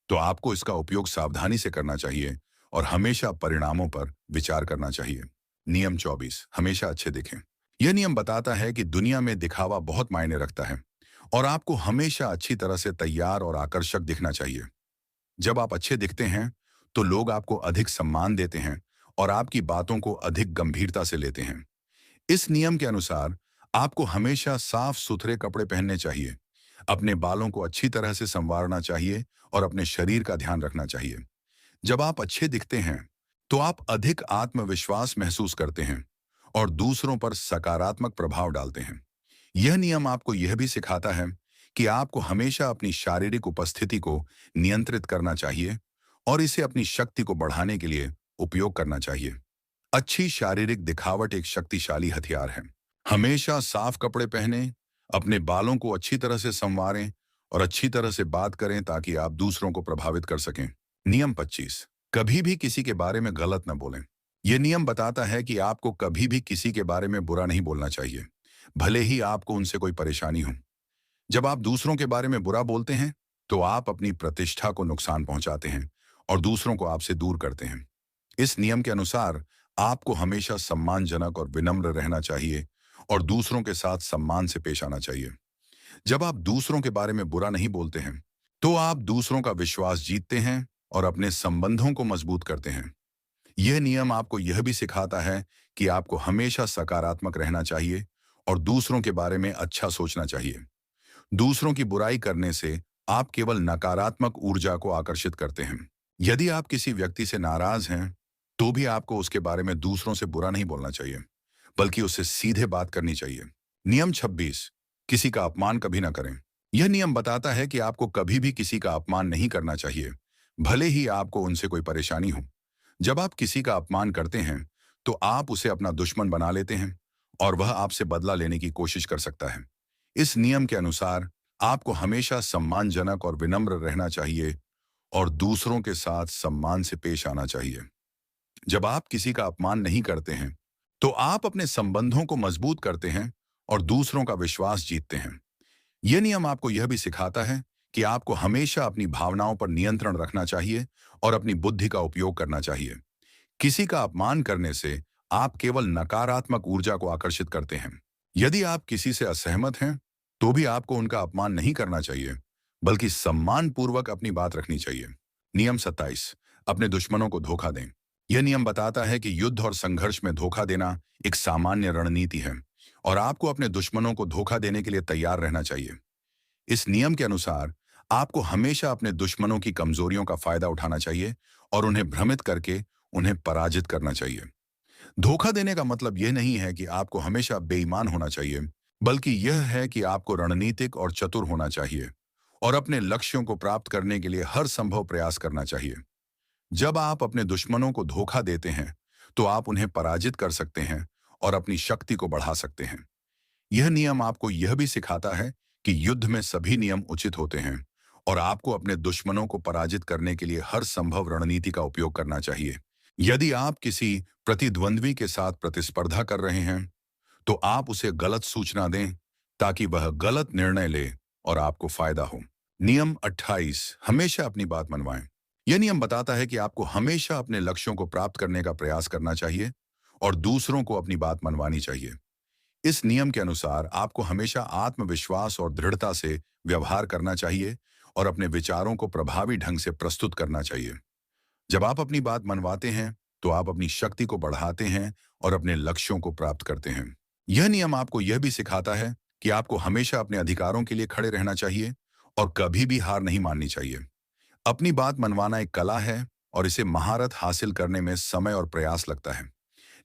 तो आपको इसका उपयोग सावधानी से करना चाहिए और हमेशा परिणामों पर विचार करना चाहिए। नियम 24, हमेशा अच्छे दिखें। यह नियम बताता है कि दुनिया में दिखावा बहुत मायने रखता है और आपको हमेशा अच्छी तरह से तैयार और आकर्षक दिखना चाहिए। जब आप अच्छे दिखते हैं, तो लोग आपको अधिक सम्मान देते हैं और आपकी बातों को अधिक गंभीरता से लेते हैं। इस नियम के अनुसार आपको हमेशा साफ सुथरे कपड़े पहनने चाहिए, अपने बालों को अच्छी तरह से संवारना चाहिए और अपने शरीर का ध्यान रखना चाहिए। जब आप अच्छे दिखते हैं, तो आप अधिक आत्मविश्वास महसूस करते हैं और दूसरों पर सकारात्मक प्रभाव डालते हैं। यह नियम आपको यह भी सिखाता है कि आपको हमेशा अपनी शारीरिक उपस्थिति को नियंत्रित करना चाहिए और इसे अपनी शक्ति को बढ़ाने के लिए उपयोग करना चाहिए। अच्छी शारीरिक दिखावट एक शक्तिशाली हथियार है। हमेशा साफ कपड़े पहनें, अपने बालों को अच्छी तरह से संवारें और अच्छी तरह से बात करें, ताकि आप दूसरों को प्रभावित कर सकें। नियम 25, कभी भी किसी के बारे में गलत न बोलें। यह नियम बताता है कि आपको कभी भी किसी के बारे में बुरा नहीं बोलना चाहिए, भले ही आपको उनसे कोई परेशानी हो। जब आप दूसरों के बारे में बुरा बोलते हैं, तो आप अपनी प्रतिष्ठा को नुकसान पहुंचाते हैं और दूसरों को आपसे दूर करते हैं। इस नियम के अनुसार आपको हमेशा सम्मानजनक और विनम्र रहना चाहिए और दूसरों के साथ सम्मान से पेश आना चाहिए। जब आप दूसरों के बारे में बुरा नहीं बोलते हैं, तो आप दूसरों का विश्वास जीतते हैं और अपने संबंधों को मजबूत करते हैं। यह नियम आपको यह भी सिखाता है कि आपको हमेशा सकारात्मक रहना चाहिए और दूसरों के बारे में अच्छा सोचना चाहिए। दूसरों की बुराई करने से आप केवल नकारात्मक ऊर्जा को आकर्षित करते हैं। यदि आप किसी व्यक्ति से नाराज हैं, तो भी आपको उसके बारे में दूसरों से बुरा नहीं बोलना चाहिए, बल्कि उससे सीधे बात करनी चाहिए। नियम 26, किसी का अपमान कभी ना करें। यह नियम बताता है कि आपको कभी भी किसी का अपमान नहीं करना चाहिए, भले ही आपको उनसे कोई परेशानी हो। जब आप किसी का अपमान करते हैं, तो आप उसे अपना दुश्मन बना लेते हैं और वह आपसे बदला लेने की कोशिश कर सकता है। इस नियम के अनुसार आपको हमेशा सम्मानजनक और विनम्र रहना चाहिए और दूसरों के साथ सम्मान से पेश आना चाहिए। जब आप किसी का अपमान नहीं करते हैं, तो आप अपने संबंधों को मजबूत करते हैं और दूसरों का विश्वास जीतते हैं। यह नियम आपको यह भी सिखाता है कि आपको हमेशा अपनी भावनाओं पर नियंत्रण रखना चाहिए और अपनी बुद्धि का उपयोग करना चाहिए। किसी का अपमान करने से आप केवल नकारात्मक ऊर्जा को आकर्षित करते हैं। यदि आप किसी से असहमत हैं, तो भी आपको उनका अपमान नहीं करना चाहिए, बल्कि सम्मानपूर्वक अपनी बात रखनी चाहिए। नियम 27, अपने दुश्मनों को धोखा दें। यह नियम बताता है कि युद्ध और संघर्ष में धोखा देना एक सामान्य रणनीति है और आपको अपने दुश्मनों को धोखा देने के लिए तैयार रहना चाहिए। इस नियम के अनुसार आपको हमेशा अपने दुश्मनों की कमजोरियों का फायदा उठाना चाहिए और उन्हें भ्रमित करके उन्हें पराजित करना चाहिए। धोखा देने का मतलब यह नहीं है कि आपको हमेशा बेईमान होना चाहिए, बल्कि यह है कि आपको रणनीतिक और चतुर होना चाहिए और अपने लक्ष्यों को प्राप्त करने के लिए हर संभव प्रयास करना चाहिए। जब आप अपने दुश्मनों को धोखा देते हैं, तो आप उन्हें पराजित कर सकते हैं और अपनी शक्ति को बढ़ा सकते हैं। यह नियम आपको यह भी सिखाता है कि युद्ध में सभी नियम उचित होते हैं और आपको अपने दुश्मनों को पराजित करने के लिए हर संभव रणनीति का उपयोग करना चाहिए। यदि आप किसी प्रतिद्वंद्वी के साथ प्रतिस्पर्धा कर रहे हैं, तो आप उसे गलत सूचना दें ताकि वह गलत निर्णय ले और आपको फायदा हो। नियम 28, हमेशा अपनी बात मनवाएं। यह नियम बताता है कि आपको हमेशा अपने लक्ष्यों को प्राप्त करने का प्रयास करना चाहिए और दूसरों को अपनी बात मनवानी चाहिए। इस नियम के अनुसार आपको हमेशा आत्मविश्वास और दृढ़ता से व्यवहार करना चाहिए और अपने विचारों को प्रभावी ढंग से प्रस्तुत करना चाहिए। जब आप अपनी बात मनवाते हैं, तो आप अपनी शक्ति को बढ़ाते हैं और अपने लक्ष्यों को प्राप्त करते हैं। यह नियम आपको यह भी सिखाता है कि आपको हमेशा अपने अधिकारों के लिए खड़े रहना चाहिए और कभी भी हार नहीं माननी चाहिए। अपनी बात मनवाना एक कला है और इसे महारत हासिल करने में समय और प्रयास लगता है।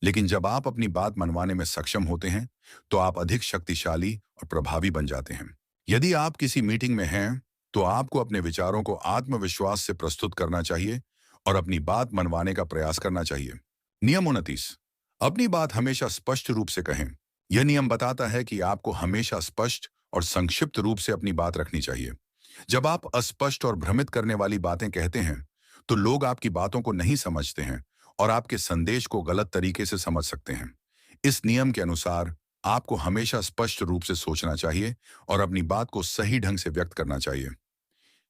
लेकिन जब आप अपनी बात मनवाने में सक्षम होते हैं, तो आप अधिक शक्तिशाली और प्रभावी बन जाते हैं। यदि आप किसी मीटिंग में हैं, तो आपको अपने विचारों को आत्मविश्वास से प्रस्तुत करना चाहिए और अपनी बात मनवाने का प्रयास करना चाहिए। नियम 29, अपनी बात हमेशा स्पष्ट रूप से कहें। यह नियम बताता है कि आपको हमेशा स्पष्ट और संक्षिप्त रूप से अपनी बात रखनी चाहिए। जब आप अस्पष्ट और भ्रमित करने वाली बातें कहते हैं, तो लोग आपकी बातों को नहीं समझते हैं और आपके संदेश को गलत तरीके से समझ सकते हैं। इस नियम के अनुसार आपको हमेशा स्पष्ट रूप से सोचना चाहिए और अपनी बात को सही ढंग से व्यक्त करना चाहिए।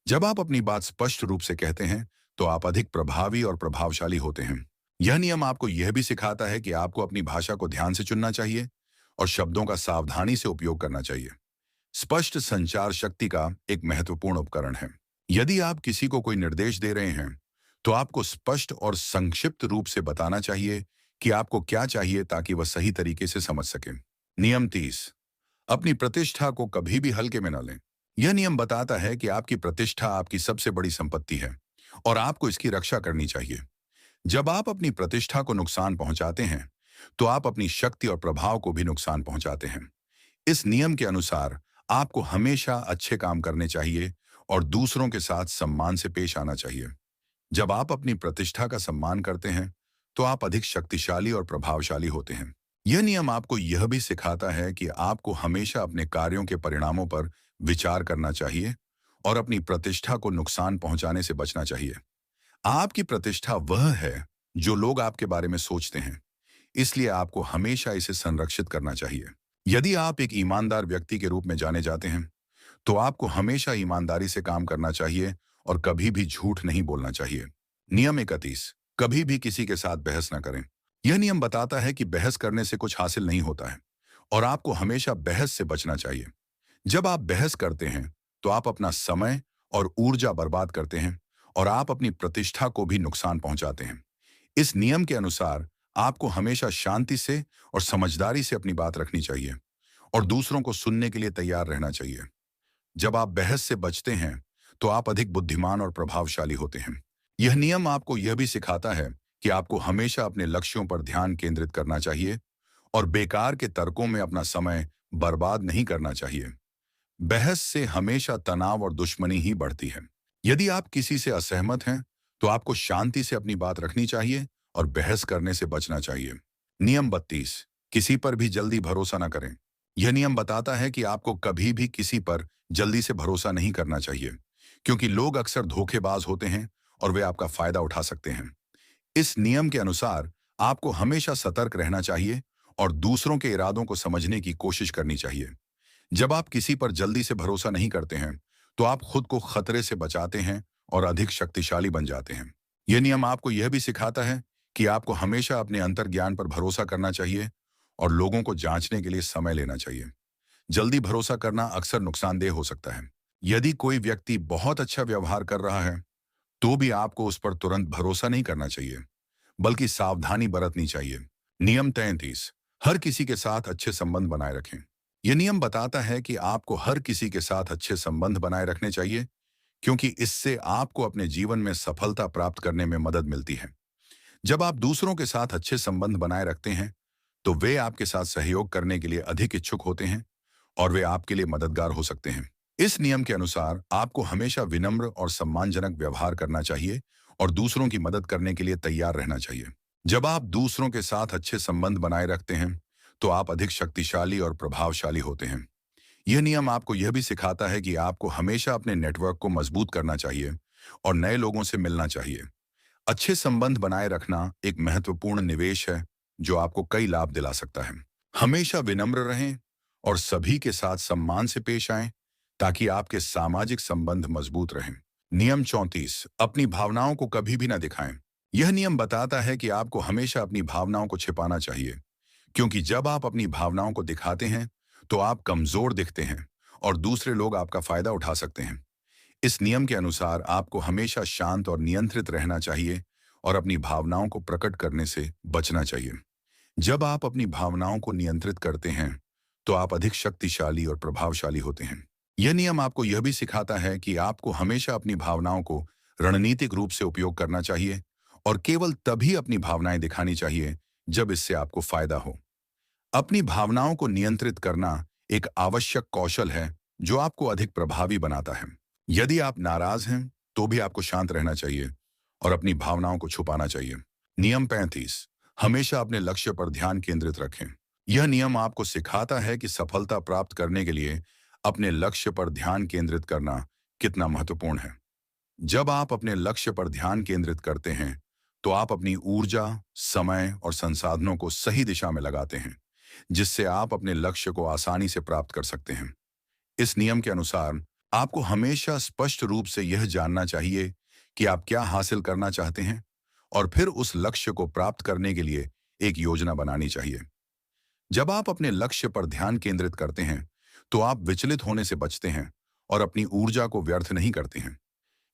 जब आप अपनी बात स्पष्ट रूप से कहते हैं, तो आप अधिक प्रभावी और प्रभावशाली होते हैं। यह नियम आपको यह भी सिखाता है कि आपको अपनी भाषा को ध्यान से चुनना चाहिए और शब्दों का सावधानी से उपयोग करना चाहिए। स्पष्ट संचार शक्ति का एक महत्वपूर्ण उपकरण है। यदि आप किसी को कोई निर्देश दे रहे हैं, तो आपको स्पष्ट और संक्षिप्त रूप से बताना चाहिए कि आपको क्या चाहिए ताकि वह सही तरीके से समझ सके। नियम 30, अपनी प्रतिष्ठा को कभी भी हल्के में न लें। यह नियम बताता है कि आपकी प्रतिष्ठा आपकी सबसे बड़ी संपत्ति है और आपको इसकी रक्षा करनी चाहिए। जब आप अपनी प्रतिष्ठा को नुकसान पहुंचाते हैं, तो आप अपनी शक्ति और प्रभाव को भी नुकसान पहुंचाते हैं। इस नियम के अनुसार आपको हमेशा अच्छे काम करने चाहिए और दूसरों के साथ सम्मान से पेश आना चाहिए। जब आप अपनी प्रतिष्ठा का सम्मान करते हैं, तो आप अधिक शक्तिशाली और प्रभावशाली होते हैं। यह नियम आपको यह भी सिखाता है कि आपको हमेशा अपने कार्यों के परिणामों पर विचार करना चाहिए और अपनी प्रतिष्ठा को नुकसान पहुंचाने से बचना चाहिए। आपकी प्रतिष्ठा वह है जो लोग आपके बारे में सोचते हैं, इसलिए आपको हमेशा इसे संरक्षित करना चाहिए। यदि आप एक ईमानदार व्यक्ति के रूप में जाने जाते हैं, तो आपको हमेशा ईमानदारी से काम करना चाहिए और कभी भी झूठ नहीं बोलना चाहिए। नियम 31, कभी भी किसी के साथ बहस न करें। यह नियम बताता है कि बहस करने से कुछ हासिल नहीं होता है और आपको हमेशा बहस से बचना चाहिए। जब आप बहस करते हैं, तो आप अपना समय और ऊर्जा बर्बाद करते हैं और आप अपनी प्रतिष्ठा को भी नुकसान पहुंचाते हैं। इस नियम के अनुसार आपको हमेशा शांति से और समझदारी से अपनी बात रखनी चाहिए और दूसरों को सुनने के लिए तैयार रहना चाहिए। जब आप बहस से बचते हैं, तो आप अधिक बुद्धिमान और प्रभावशाली होते हैं। यह नियम आपको यह भी सिखाता है कि आपको हमेशा अपने लक्ष्यों पर ध्यान केंद्रित करना चाहिए और बेकार के तर्कों में अपना समय बर्बाद नहीं करना चाहिए। बहस से हमेशा तनाव और दुश्मनी ही बढ़ती है। यदि आप किसी से असहमत हैं, तो आपको शांति से अपनी बात रखनी चाहिए और बहस करने से बचना चाहिए। नियम 32, किसी पर भी जल्दी भरोसा न करें। यह नियम बताता है कि आपको कभी भी किसी पर जल्दी से भरोसा नहीं करना चाहिए, क्योंकि लोग अक्सर धोखेबाज होते हैं और वे आपका फायदा उठा सकते हैं। इस नियम के अनुसार आपको हमेशा सतर्क रहना चाहिए और दूसरों के इरादों को समझने की कोशिश करनी चाहिए। जब आप किसी पर जल्दी से भरोसा नहीं करते हैं, तो आप खुद को खतरे से बचाते हैं और अधिक शक्तिशाली बन जाते हैं। यह नियम आपको यह भी सिखाता है कि आपको हमेशा अपने अंतर्ज्ञान पर भरोसा करना चाहिए और लोगों को जांचने के लिए समय लेना चाहिए। जल्दी भरोसा करना अक्सर नुकसानदेह हो सकता है। यदि कोई व्यक्ति बहुत अच्छा व्यवहार कर रहा है, तो भी आपको उस पर तुरंत भरोसा नहीं करना चाहिए, बल्कि सावधानी बरतनी चाहिए। नियम 33, हर किसी के साथ अच्छे संबंध बनाए रखें। यह नियम बताता है कि आपको हर किसी के साथ अच्छे संबंध बनाए रखने चाहिए, क्योंकि इससे आपको अपने जीवन में सफलता प्राप्त करने में मदद मिलती है। जब आप दूसरों के साथ अच्छे संबंध बनाए रखते हैं, तो वे आपके साथ सहयोग करने के लिए अधिक इच्छुक होते हैं और वे आपके लिए मददगार हो सकते हैं। इस नियम के अनुसार आपको हमेशा विनम्र और सम्मानजनक व्यवहार करना चाहिए और दूसरों की मदद करने के लिए तैयार रहना चाहिए। जब आप दूसरों के साथ अच्छे संबंध बनाए रखते हैं, तो आप अधिक शक्तिशाली और प्रभावशाली होते हैं। यह नियम आपको यह भी सिखाता है कि आपको हमेशा अपने नेटवर्क को मजबूत करना चाहिए और नए लोगों से मिलना चाहिए। अच्छे संबंध बनाए रखना एक महत्वपूर्ण निवेश है जो आपको कई लाभ दिला सकता है। हमेशा विनम्र रहें और सभी के साथ सम्मान से पेश आएं ताकि आपके सामाजिक संबंध मजबूत रहें। नियम 34, अपनी भावनाओं को कभी भी ना दिखाएं। यह नियम बताता है कि आपको हमेशा अपनी भावनाओं को छिपाना चाहिए, क्योंकि जब आप अपनी भावनाओं को दिखाते हैं तो आप कमजोर दिखते हैं और दूसरे लोग आपका फायदा उठा सकते हैं। इस नियम के अनुसार आपको हमेशा शांत और नियंत्रित रहना चाहिए और अपनी भावनाओं को प्रकट करने से बचना चाहिए। जब आप अपनी भावनाओं को नियंत्रित करते हैं, तो आप अधिक शक्तिशाली और प्रभावशाली होते हैं। यह नियम आपको यह भी सिखाता है कि आपको हमेशा अपनी भावनाओं को रणनीतिक रूप से उपयोग करना चाहिए और केवल तभी अपनी भावनाएं दिखानी चाहिए जब इससे आपको फायदा हो। अपनी भावनाओं को नियंत्रित करना एक आवश्यक कौशल है जो आपको अधिक प्रभावी बनाता है। यदि आप नाराज हैं, तो भी आपको शांत रहना चाहिए और अपनी भावनाओं को छुपाना चाहिए। नियम 35, हमेशा अपने लक्ष्य पर ध्यान केंद्रित रखें। यह नियम आपको सिखाता है कि सफलता प्राप्त करने के लिए अपने लक्ष्य पर ध्यान केंद्रित करना कितना महत्वपूर्ण है। जब आप अपने लक्ष्य पर ध्यान केंद्रित करते हैं, तो आप अपनी ऊर्जा, समय और संसाधनों को सही दिशा में लगाते हैं, जिससे आप अपने लक्ष्य को आसानी से प्राप्त कर सकते हैं। इस नियम के अनुसार आपको हमेशा स्पष्ट रूप से यह जानना चाहिए कि आप क्या हासिल करना चाहते हैं और फिर उस लक्ष्य को प्राप्त करने के लिए एक योजना बनानी चाहिए। जब आप अपने लक्ष्य पर ध्यान केंद्रित करते हैं, तो आप विचलित होने से बचते हैं और अपनी ऊर्जा को व्यर्थ नहीं करते हैं।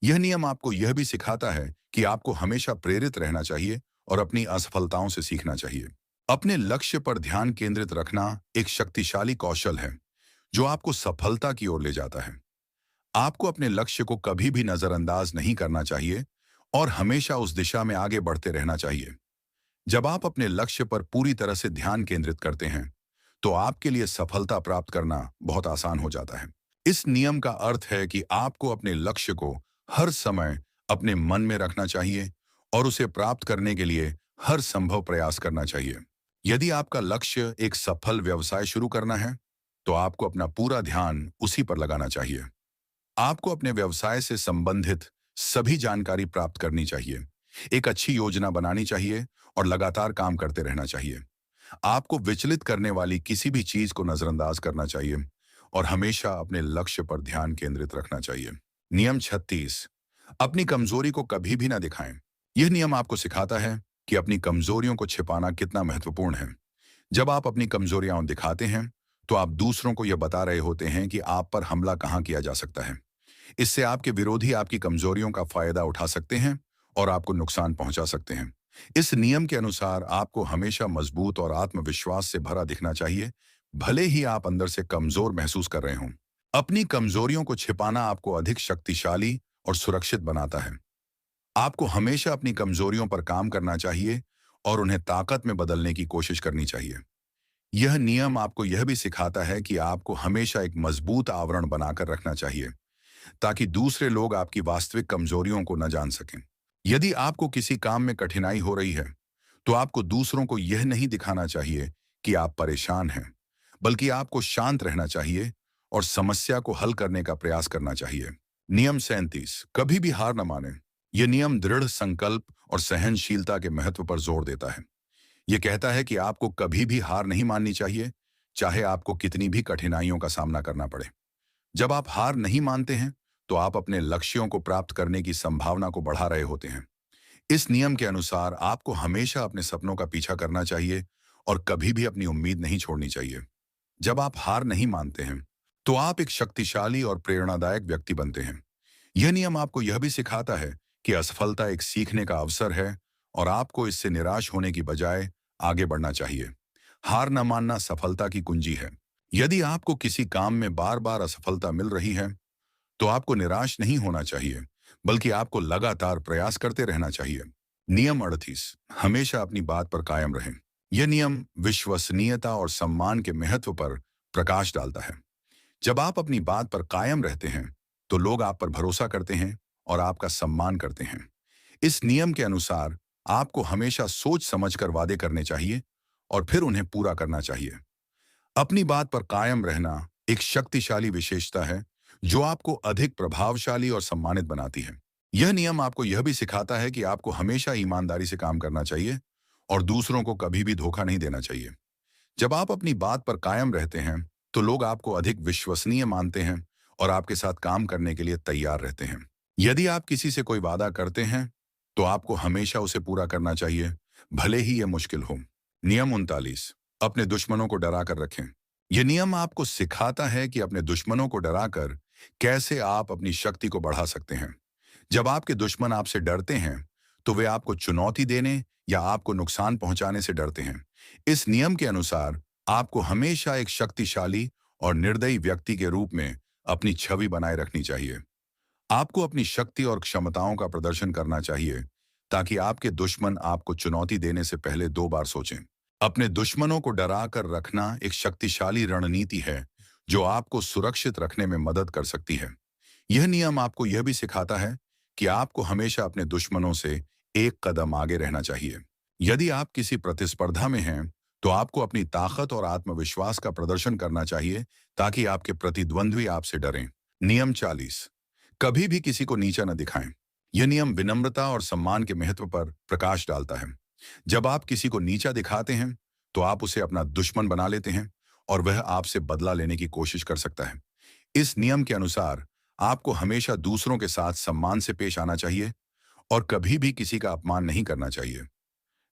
यह नियम आपको यह भी सिखाता है कि आपको हमेशा प्रेरित रहना चाहिए और अपनी असफलताओं से सीखना चाहिए। अपने लक्ष्य पर ध्यान केंद्रित रखना एक शक्तिशाली कौशल है जो आपको सफलता की ओर ले जाता है। आपको अपने लक्ष्य को कभी भी नजरअंदाज नहीं करना चाहिए और हमेशा उस दिशा में आगे बढ़ते रहना चाहिए। जब आप अपने लक्ष्य पर पूरी तरह से ध्यान केंद्रित करते हैं, तो आपके लिए सफलता प्राप्त करना बहुत आसान हो जाता है। इस नियम का अर्थ है कि आपको अपने लक्ष्य को हर समय अपने मन में रखना चाहिए और उसे प्राप्त करने के लिए हर संभव प्रयास करना चाहिए। यदि आपका लक्ष्य एक सफल व्यवसाय शुरू करना है, तो आपको अपना पूरा ध्यान उसी पर लगाना चाहिए। आपको अपने व्यवसाय से संबंधित सभी जानकारी प्राप्त करनी चाहिए, एक अच्छी योजना बनानी चाहिए और लगातार काम करते रहना चाहिए। आपको विचलित करने वाली किसी भी चीज को नजरअंदाज करना चाहिए और हमेशा अपने लक्ष्य पर ध्यान केंद्रित रखना चाहिए। नियम 36, अपनी कमजोरी को कभी भी ना दिखाएं। यह नियम आपको सिखाता है कि अपनी कमजोरियों को छिपाना कितना महत्वपूर्ण है। जब आप अपनी कमजोरियां दिखाते हैं, तो आप दूसरों को यह बता रहे होते हैं कि आप पर हमला कहां किया जा सकता है। इससे आपके विरोधी आपकी कमजोरियों का फायदा उठा सकते हैं और आपको नुकसान पहुंचा सकते हैं। इस नियम के अनुसार आपको हमेशा मजबूत और आत्मविश्वास से भरा दिखना चाहिए, भले ही आप अंदर से कमजोर महसूस कर रहे हों। अपनी कमजोरियों को छिपाना आपको अधिक शक्तिशाली और सुरक्षित बनाता है। आपको हमेशा अपनी कमजोरियों पर काम करना चाहिए और उन्हें ताकत में बदलने की कोशिश करनी चाहिए। यह नियम आपको यह भी सिखाता है कि आपको हमेशा एक मजबूत आवरण बनाकर रखना चाहिए, ताकि दूसरे लोग आपकी वास्तविक कमजोरियों को न जान सकें। यदि आपको किसी काम में कठिनाई हो रही है, तो आपको दूसरों को यह नहीं दिखाना चाहिए कि आप परेशान हैं, बल्कि आपको शांत रहना चाहिए और समस्या को हल करने का प्रयास करना चाहिए। नियम 37, कभी भी हार न मानें। यह नियम दृढ़ संकल्प और सहनशीलता के महत्व पर जोर देता है। यह कहता है कि आपको कभी भी हार नहीं माननी चाहिए, चाहे आपको कितनी भी कठिनाइयों का सामना करना पड़े। जब आप हार नहीं मानते हैं, तो आप अपने लक्ष्यों को प्राप्त करने की संभावना को बढ़ा रहे होते हैं। इस नियम के अनुसार आपको हमेशा अपने सपनों का पीछा करना चाहिए और कभी भी अपनी उम्मीद नहीं छोड़नी चाहिए। जब आप हार नहीं मानते हैं, तो आप एक शक्तिशाली और प्रेरणादायक व्यक्ति बनते हैं। यह नियम आपको यह भी सिखाता है कि असफलता एक सीखने का अवसर है और आपको इससे निराश होने की बजाय आगे बढ़ना चाहिए। हार न मानना सफलता की कुंजी है। यदि आपको किसी काम में बार बार असफलता मिल रही है, तो आपको निराश नहीं होना चाहिए, बल्कि आपको लगातार प्रयास करते रहना चाहिए। नियम 38, हमेशा अपनी बात पर कायम रहें। यह नियम विश्वसनीयता और सम्मान के महत्व पर प्रकाश डालता है। जब आप अपनी बात पर कायम रहते हैं, तो लोग आप पर भरोसा करते हैं और आपका सम्मान करते हैं। इस नियम के अनुसार आपको हमेशा सोच समझकर वादे करने चाहिए और फिर उन्हें पूरा करना चाहिए। अपनी बात पर कायम रहना एक शक्तिशाली विशेषता है जो आपको अधिक प्रभावशाली और सम्मानित बनाती है। यह नियम आपको यह भी सिखाता है कि आपको हमेशा ईमानदारी से काम करना चाहिए और दूसरों को कभी भी धोखा नहीं देना चाहिए। जब आप अपनी बात पर कायम रहते हैं, तो लोग आपको अधिक विश्वसनीय मानते हैं और आपके साथ काम करने के लिए तैयार रहते हैं। यदि आप किसी से कोई वादा करते हैं, तो आपको हमेशा उसे पूरा करना चाहिए, भले ही यह मुश्किल हो। नियम 39, अपने दुश्मनों को डरा कर रखें। यह नियम आपको सिखाता है कि अपने दुश्मनों को डराकर कैसे आप अपनी शक्ति को बढ़ा सकते हैं। जब आपके दुश्मन आपसे डरते हैं, तो वे आपको चुनौती देने या आपको नुकसान पहुंचाने से डरते हैं। इस नियम के अनुसार आपको हमेशा एक शक्तिशाली और निर्दयी व्यक्ति के रूप में अपनी छवि बनाए रखनी चाहिए। आपको अपनी शक्ति और क्षमताओं का प्रदर्शन करना चाहिए ताकि आपके दुश्मन आपको चुनौती देने से पहले 2 बार सोचें। अपने दुश्मनों को डरा कर रखना एक शक्तिशाली रणनीति है जो आपको सुरक्षित रखने में मदद कर सकती है। यह नियम आपको यह भी सिखाता है कि आपको हमेशा अपने दुश्मनों से एक कदम आगे रहना चाहिए। यदि आप किसी प्रतिस्पर्धा में हैं, तो आपको अपनी ताकत और आत्मविश्वास का प्रदर्शन करना चाहिए ताकि आपके प्रतिद्वंद्वी आपसे डरें। नियम 40, कभी भी किसी को नीचा न दिखाएं। यह नियम विनम्रता और सम्मान के महत्व पर प्रकाश डालता है। जब आप किसी को नीचा दिखाते हैं, तो आप उसे अपना दुश्मन बना लेते हैं और वह आपसे बदला लेने की कोशिश कर सकता है। इस नियम के अनुसार आपको हमेशा दूसरों के साथ सम्मान से पेश आना चाहिए और कभी भी किसी का अपमान नहीं करना चाहिए।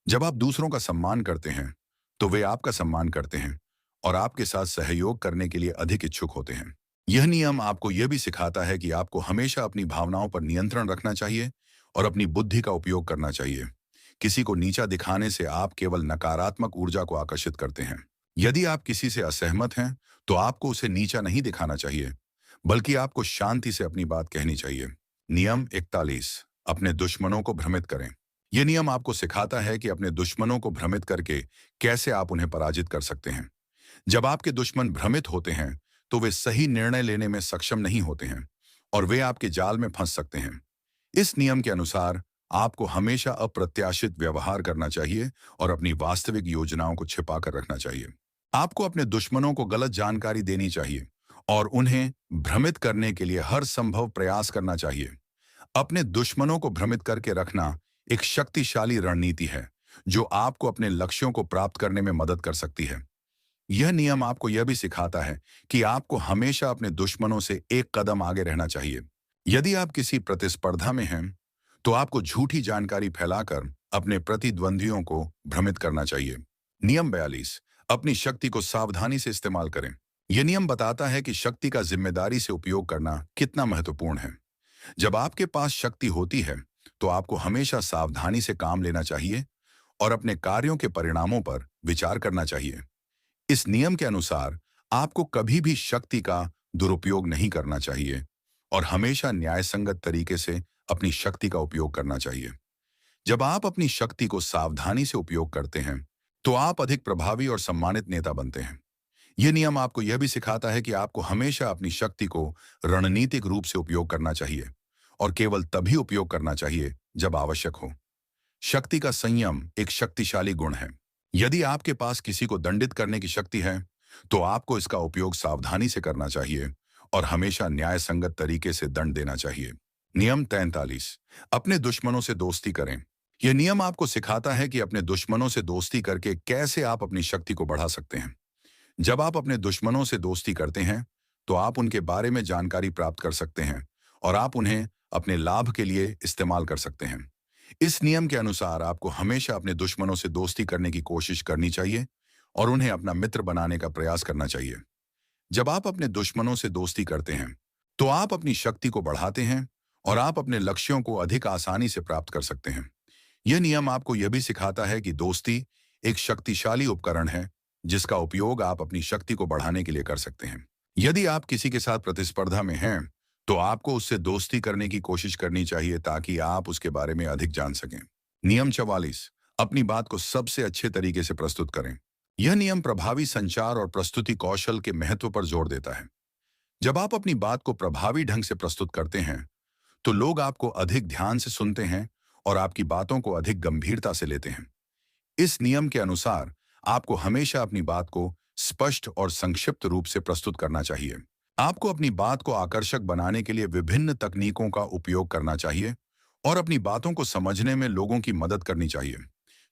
जब आप दूसरों का सम्मान करते हैं, तो वे आपका सम्मान करते हैं और आपके साथ सहयोग करने के लिए अधिक इच्छुक होते हैं। यह नियम आपको यह भी सिखाता है कि आपको हमेशा अपनी भावनाओं पर नियंत्रण रखना चाहिए और अपनी बुद्धि का उपयोग करना चाहिए। किसी को नीचा दिखाने से आप केवल नकारात्मक ऊर्जा को आकर्षित करते हैं। यदि आप किसी से असहमत हैं, तो आपको उसे नीचा नहीं दिखाना चाहिए, बल्कि आपको शांति से अपनी बात कहनी चाहिए। नियम 41, अपने दुश्मनों को भ्रमित करें। यह नियम आपको सिखाता है कि अपने दुश्मनों को भ्रमित करके कैसे आप उन्हें पराजित कर सकते हैं। जब आपके दुश्मन भ्रमित होते हैं, तो वे सही निर्णय लेने में सक्षम नहीं होते हैं और वे आपके जाल में फंस सकते हैं। इस नियम के अनुसार आपको हमेशा अप्रत्याशित व्यवहार करना चाहिए और अपनी वास्तविक योजनाओं को छिपा कर रखना चाहिए। आपको अपने दुश्मनों को गलत जानकारी देनी चाहिए और उन्हें भ्रमित करने के लिए हर संभव प्रयास करना चाहिए। अपने दुश्मनों को भ्रमित करके रखना एक शक्तिशाली रणनीति है जो आपको अपने लक्ष्यों को प्राप्त करने में मदद कर सकती है। यह नियम आपको यह भी सिखाता है कि आपको हमेशा अपने दुश्मनों से एक कदम आगे रहना चाहिए। यदि आप किसी प्रतिस्पर्धा में हैं, तो आपको झूठी जानकारी फैलाकर अपने प्रतिद्वंदियों को भ्रमित करना चाहिए। नियम 42, अपनी शक्ति को सावधानी से इस्तेमाल करें। यह नियम बताता है कि शक्ति का जिम्मेदारी से उपयोग करना कितना महत्वपूर्ण है। जब आपके पास शक्ति होती है, तो आपको हमेशा सावधानी से काम लेना चाहिए और अपने कार्यों के परिणामों पर विचार करना चाहिए। इस नियम के अनुसार आपको कभी भी शक्ति का दुरुपयोग नहीं करना चाहिए और हमेशा न्यायसंगत तरीके से अपनी शक्ति का उपयोग करना चाहिए। जब आप अपनी शक्ति को सावधानी से उपयोग करते हैं, तो आप अधिक प्रभावी और सम्मानित नेता बनते हैं। यह नियम आपको यह भी सिखाता है कि आपको हमेशा अपनी शक्ति को रणनीतिक रूप से उपयोग करना चाहिए और केवल तभी उपयोग करना चाहिए जब आवश्यक हो। शक्ति का संयम एक शक्तिशाली गुण है। यदि आपके पास किसी को दंडित करने की शक्ति है, तो आपको इसका उपयोग सावधानी से करना चाहिए और हमेशा न्यायसंगत तरीके से दंड देना चाहिए। नियम 43, अपने दुश्मनों से दोस्ती करें। यह नियम आपको सिखाता है कि अपने दुश्मनों से दोस्ती करके कैसे आप अपनी शक्ति को बढ़ा सकते हैं। जब आप अपने दुश्मनों से दोस्ती करते हैं, तो आप उनके बारे में जानकारी प्राप्त कर सकते हैं और आप उन्हें अपने लाभ के लिए इस्तेमाल कर सकते हैं। इस नियम के अनुसार आपको हमेशा अपने दुश्मनों से दोस्ती करने की कोशिश करनी चाहिए और उन्हें अपना मित्र बनाने का प्रयास करना चाहिए। जब आप अपने दुश्मनों से दोस्ती करते हैं, तो आप अपनी शक्ति को बढ़ाते हैं और आप अपने लक्ष्यों को अधिक आसानी से प्राप्त कर सकते हैं। यह नियम आपको यह भी सिखाता है कि दोस्ती एक शक्तिशाली उपकरण है जिसका उपयोग आप अपनी शक्ति को बढ़ाने के लिए कर सकते हैं। यदि आप किसी के साथ प्रतिस्पर्धा में हैं, तो आपको उससे दोस्ती करने की कोशिश करनी चाहिए ताकि आप उसके बारे में अधिक जान सकें। नियम 44, अपनी बात को सबसे अच्छे तरीके से प्रस्तुत करें। यह नियम प्रभावी संचार और प्रस्तुति कौशल के महत्व पर जोर देता है। जब आप अपनी बात को प्रभावी ढंग से प्रस्तुत करते हैं, तो लोग आपको अधिक ध्यान से सुनते हैं और आपकी बातों को अधिक गंभीरता से लेते हैं। इस नियम के अनुसार आपको हमेशा अपनी बात को स्पष्ट और संक्षिप्त रूप से प्रस्तुत करना चाहिए। आपको अपनी बात को आकर्षक बनाने के लिए विभिन्न तकनीकों का उपयोग करना चाहिए और अपनी बातों को समझने में लोगों की मदद करनी चाहिए।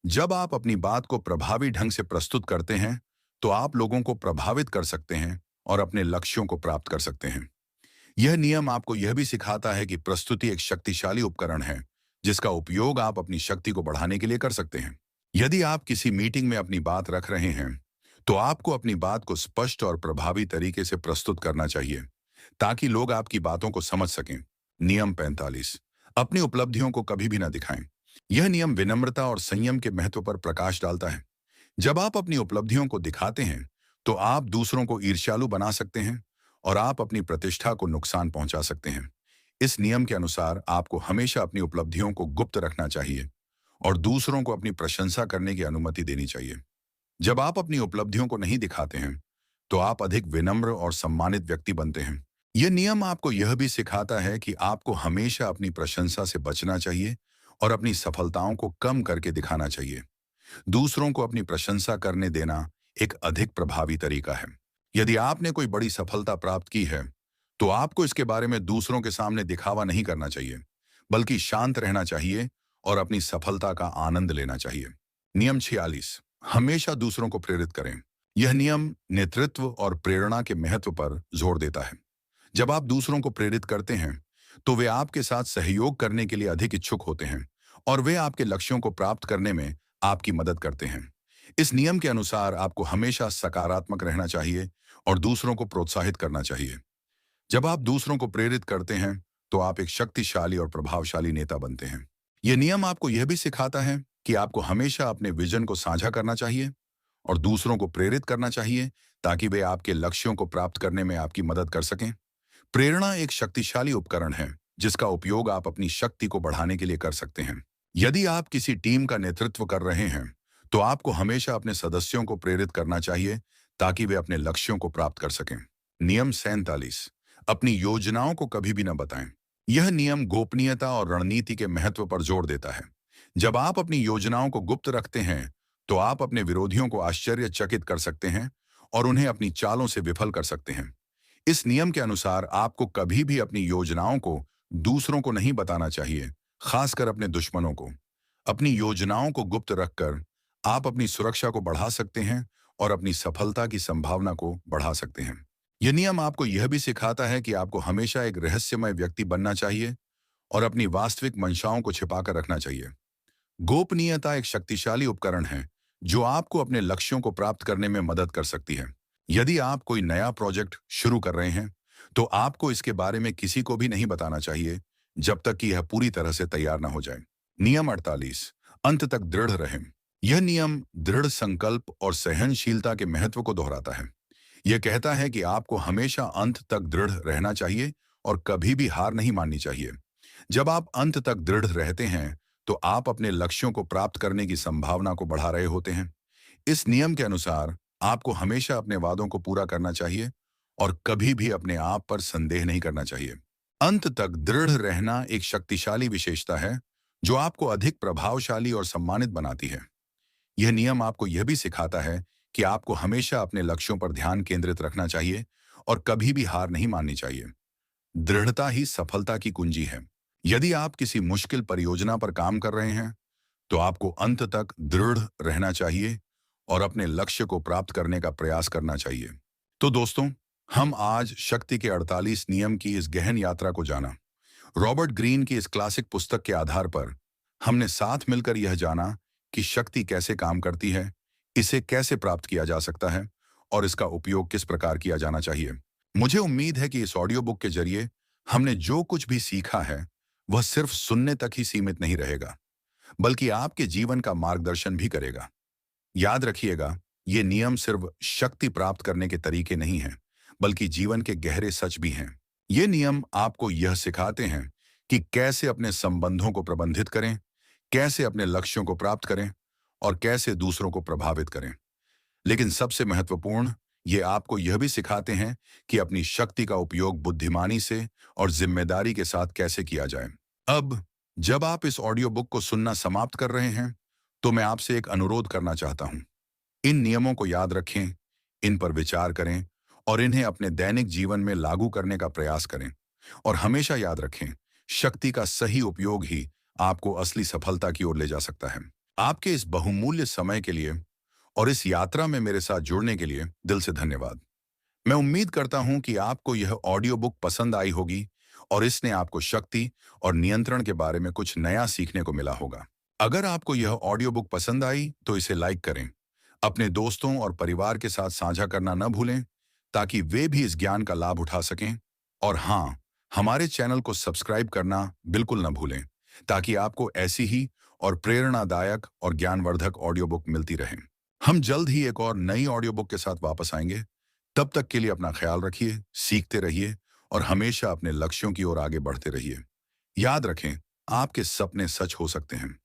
जब आप अपनी बात को प्रभावी ढंग से प्रस्तुत करते हैं, तो आप लोगों को प्रभावित कर सकते हैं और अपने लक्ष्यों को प्राप्त कर सकते हैं। यह नियम आपको यह भी सिखाता है कि प्रस्तुति एक शक्तिशाली उपकरण है, जिसका उपयोग आप अपनी शक्ति को बढ़ाने के लिए कर सकते हैं। यदि आप किसी मीटिंग में अपनी बात रख रहे हैं, तो आपको अपनी बात को स्पष्ट और प्रभावी तरीके से प्रस्तुत करना चाहिए, ताकि लोग आपकी बातों को समझ सकें। नियम 45। अपनी उपलब्धियों को कभी भी न दिखाएं। यह नियम विनम्रता और संयम के महत्व पर प्रकाश डालता है। जब आप अपनी उपलब्धियों को दिखाते हैं, तो आप दूसरों को ईर्ष्यालु बना सकते हैं और आप अपनी प्रतिष्ठा को नुकसान पहुंचा सकते हैं। इस नियम के अनुसार आपको हमेशा अपनी उपलब्धियों को गुप्त रखना चाहिए और दूसरों को अपनी प्रशंसा करने की अनुमति देनी चाहिए। जब आप अपनी उपलब्धियों को नहीं दिखाते हैं, तो आप अधिक विनम्र और सम्मानित व्यक्ति बनते हैं। यह नियम आपको यह भी सिखाता है कि आपको हमेशा अपनी प्रशंसा से बचना चाहिए और अपनी सफलताओं को कम करके दिखाना चाहिए। दूसरों को अपनी प्रशंसा करने देना एक अधिक प्रभावी तरीका है। यदि आपने कोई बड़ी सफलता प्राप्त की है, तो आपको इसके बारे में दूसरों के सामने दिखावा नहीं करना चाहिए, बल्कि शांत रहना चाहिए और अपनी सफलता का आनंद लेना चाहिए। नियम 46। हमेशा दूसरों को प्रेरित करें। यह नियम नेतृत्व और प्रेरणा के महत्व पर जोर देता है। जब आप दूसरों को प्रेरित करते हैं, तो वे आपके साथ सहयोग करने के लिए अधिक इच्छुक होते हैं और वे आपके लक्ष्यों को प्राप्त करने में आपकी मदद करते हैं। इस नियम के अनुसार आपको हमेशा सकारात्मक रहना चाहिए और दूसरों को प्रोत्साहित करना चाहिए। जब आप दूसरों को प्रेरित करते हैं, तो आप एक शक्तिशाली और प्रभावशाली नेता बनते हैं। यह नियम आपको यह भी सिखाता है कि आपको हमेशा अपने विजन को साझा करना चाहिए और दूसरों को प्रेरित करना चाहिए, ताकि वे आपके लक्ष्यों को प्राप्त करने में आपकी मदद कर सकें। प्रेरणा एक शक्तिशाली उपकरण है, जिसका उपयोग आप अपनी शक्ति को बढ़ाने के लिए कर सकते हैं। यदि आप किसी टीम का नेतृत्व कर रहे हैं, तो आपको हमेशा अपने सदस्यों को प्रेरित करना चाहिए, ताकि वे अपने लक्ष्यों को प्राप्त कर सकें। नियम 47। अपनी योजनाओं को कभी भी न बताएं। यह नियम गोपनीयता और रणनीति के महत्व पर जोर देता है। जब आप अपनी योजनाओं को गुप्त रखते हैं, तो आप अपने विरोधियों को आश्चर्यचकित कर सकते हैं और उन्हें अपनी चालों से विफल कर सकते हैं। इस नियम के अनुसार आपको कभी भी अपनी योजनाओं को दूसरों को नहीं बताना चाहिए, खासकर अपने दुश्मनों को। अपनी योजनाओं को गुप्त रखकर आप अपनी सुरक्षा को बढ़ा सकते हैं और अपनी सफलता की संभावना को बढ़ा सकते हैं। यह नियम आपको यह भी सिखाता है कि आपको हमेशा एक रहस्यमय व्यक्ति बनना चाहिए और अपनी वास्तविक मंशाओं को छिपाकर रखना चाहिए। गोपनीयता एक शक्तिशाली उपकरण है, जो आपको अपने लक्ष्यों को प्राप्त करने में मदद कर सकती है। यदि आप कोई नया प्रोजेक्ट शुरू कर रहे हैं, तो आपको इसके बारे में किसी को भी नहीं बताना चाहिए, जब तक कि यह पूरी तरह से तैयार न हो जाए। नियम 48। अंत तक दृढ़ रहें। यह नियम दृढ़ संकल्प और सहनशीलता के महत्व को दोहराता है। यह कहता है कि आपको हमेशा अंत तक दृढ़ रहना चाहिए और कभी भी हार नहीं माननी चाहिए। जब आप अंत तक दृढ़ रहते हैं, तो आप अपने लक्ष्यों को प्राप्त करने की संभावना को बढ़ा रहे होते हैं। इस नियम के अनुसार आपको हमेशा अपने वादों को पूरा करना चाहिए और कभी भी अपने आप पर संदेह नहीं करना चाहिए। अंत तक दृढ़ रहना एक शक्तिशाली विशेषता है, जो आपको अधिक प्रभावशाली और सम्मानित बनाती है। यह नियम आपको यह भी सिखाता है कि आपको हमेशा अपने लक्ष्यों पर ध्यान केंद्रित रखना चाहिए और कभी भी हार नहीं माननी चाहिए। दृढ़ता ही सफलता की कुंजी है। यदि आप किसी मुश्किल परियोजना पर काम कर रहे हैं, तो आपको अंत तक दृढ़ रहना चाहिए और अपने लक्ष्य को प्राप्त करने का प्रयास करना चाहिए। तो दोस्तों, हम आज शक्ति के 48 नियम की इस गहन यात्रा को जाना। रॉबर्ट ग्रीन की इस क्लासिक पुस्तक के आधार पर हमने साथ मिलकर यह जाना कि शक्ति कैसे काम करती है, इसे कैसे प्राप्त किया जा सकता है और इसका उपयोग किस प्रकार किया जाना चाहिए। मुझे उम्मीद है कि इस ऑडियो बुक के जरिए हमने जो कुछ भी सीखा है, वह सिर्फ सुनने तक ही सीमित नहीं रहेगा, बल्कि आपके जीवन का मार्गदर्शन भी करेगा। याद रखिएगा, ये नियम सिर्फ शक्ति प्राप्त करने के तरीके नहीं हैं, बल्कि जीवन के गहरे सच भी हैं। ये नियम आपको यह सिखाते हैं कि कैसे अपने संबंधों को प्रबंधित करें, कैसे अपने लक्ष्यों को प्राप्त करें और कैसे दूसरों को प्रभावित करें। लेकिन सबसे महत्वपूर्ण, ये आपको यह भी सिखाते हैं कि अपनी शक्ति का उपयोग बुद्धिमानी से और जिम्मेदारी के साथ कैसे किया जाए। अब जब आप इस ऑडियो बुक को सुनना समाप्त कर रहे हैं, तो मैं आपसे एक अनुरोध करना चाहता हूं। इन नियमों को याद रखें, इन पर विचार करें और इन्हें अपने दैनिक जीवन में लागू करने का प्रयास करें। और हमेशा याद रखें, शक्ति का सही उपयोग ही आपको असली सफलता की ओर ले जा सकता है। आपके इस बहुमूल्य समय के लिए और इस यात्रा में मेरे साथ जुड़ने के लिए दिल से धन्यवाद। मैं उम्मीद करता हूं कि आपको यह ऑडियो बुक पसंद आई होगी और इसने आपको शक्ति और नियंत्रण के बारे में कुछ नया सीखने को मिला होगा। अगर आपको यह ऑडियो बुक पसंद आई तो इसे लाइक करें, अपने दोस्तों और परिवार के साथ साझा करना न भूलें, ताकि वे भी इस ज्ञान का लाभ उठा सकें। और हाँ, हमारे चैनल को सब्सक्राइब करना बिल्कुल न भूलें, ताकि आपको ऐसी ही और प्रेरणादायक और ज्ञानवर्धक ऑडियो बुक मिलती रहे। हम जल्द ही एक और नई ऑडियो बुक के साथ वापस आएंगे। तब तक के लिए अपना ख्याल रखिए, सीखते रहिए और हमेशा अपने लक्ष्यों की ओर आगे बढ़ते रहिए। याद रखें, आपके सपने सच हो सकते हैं।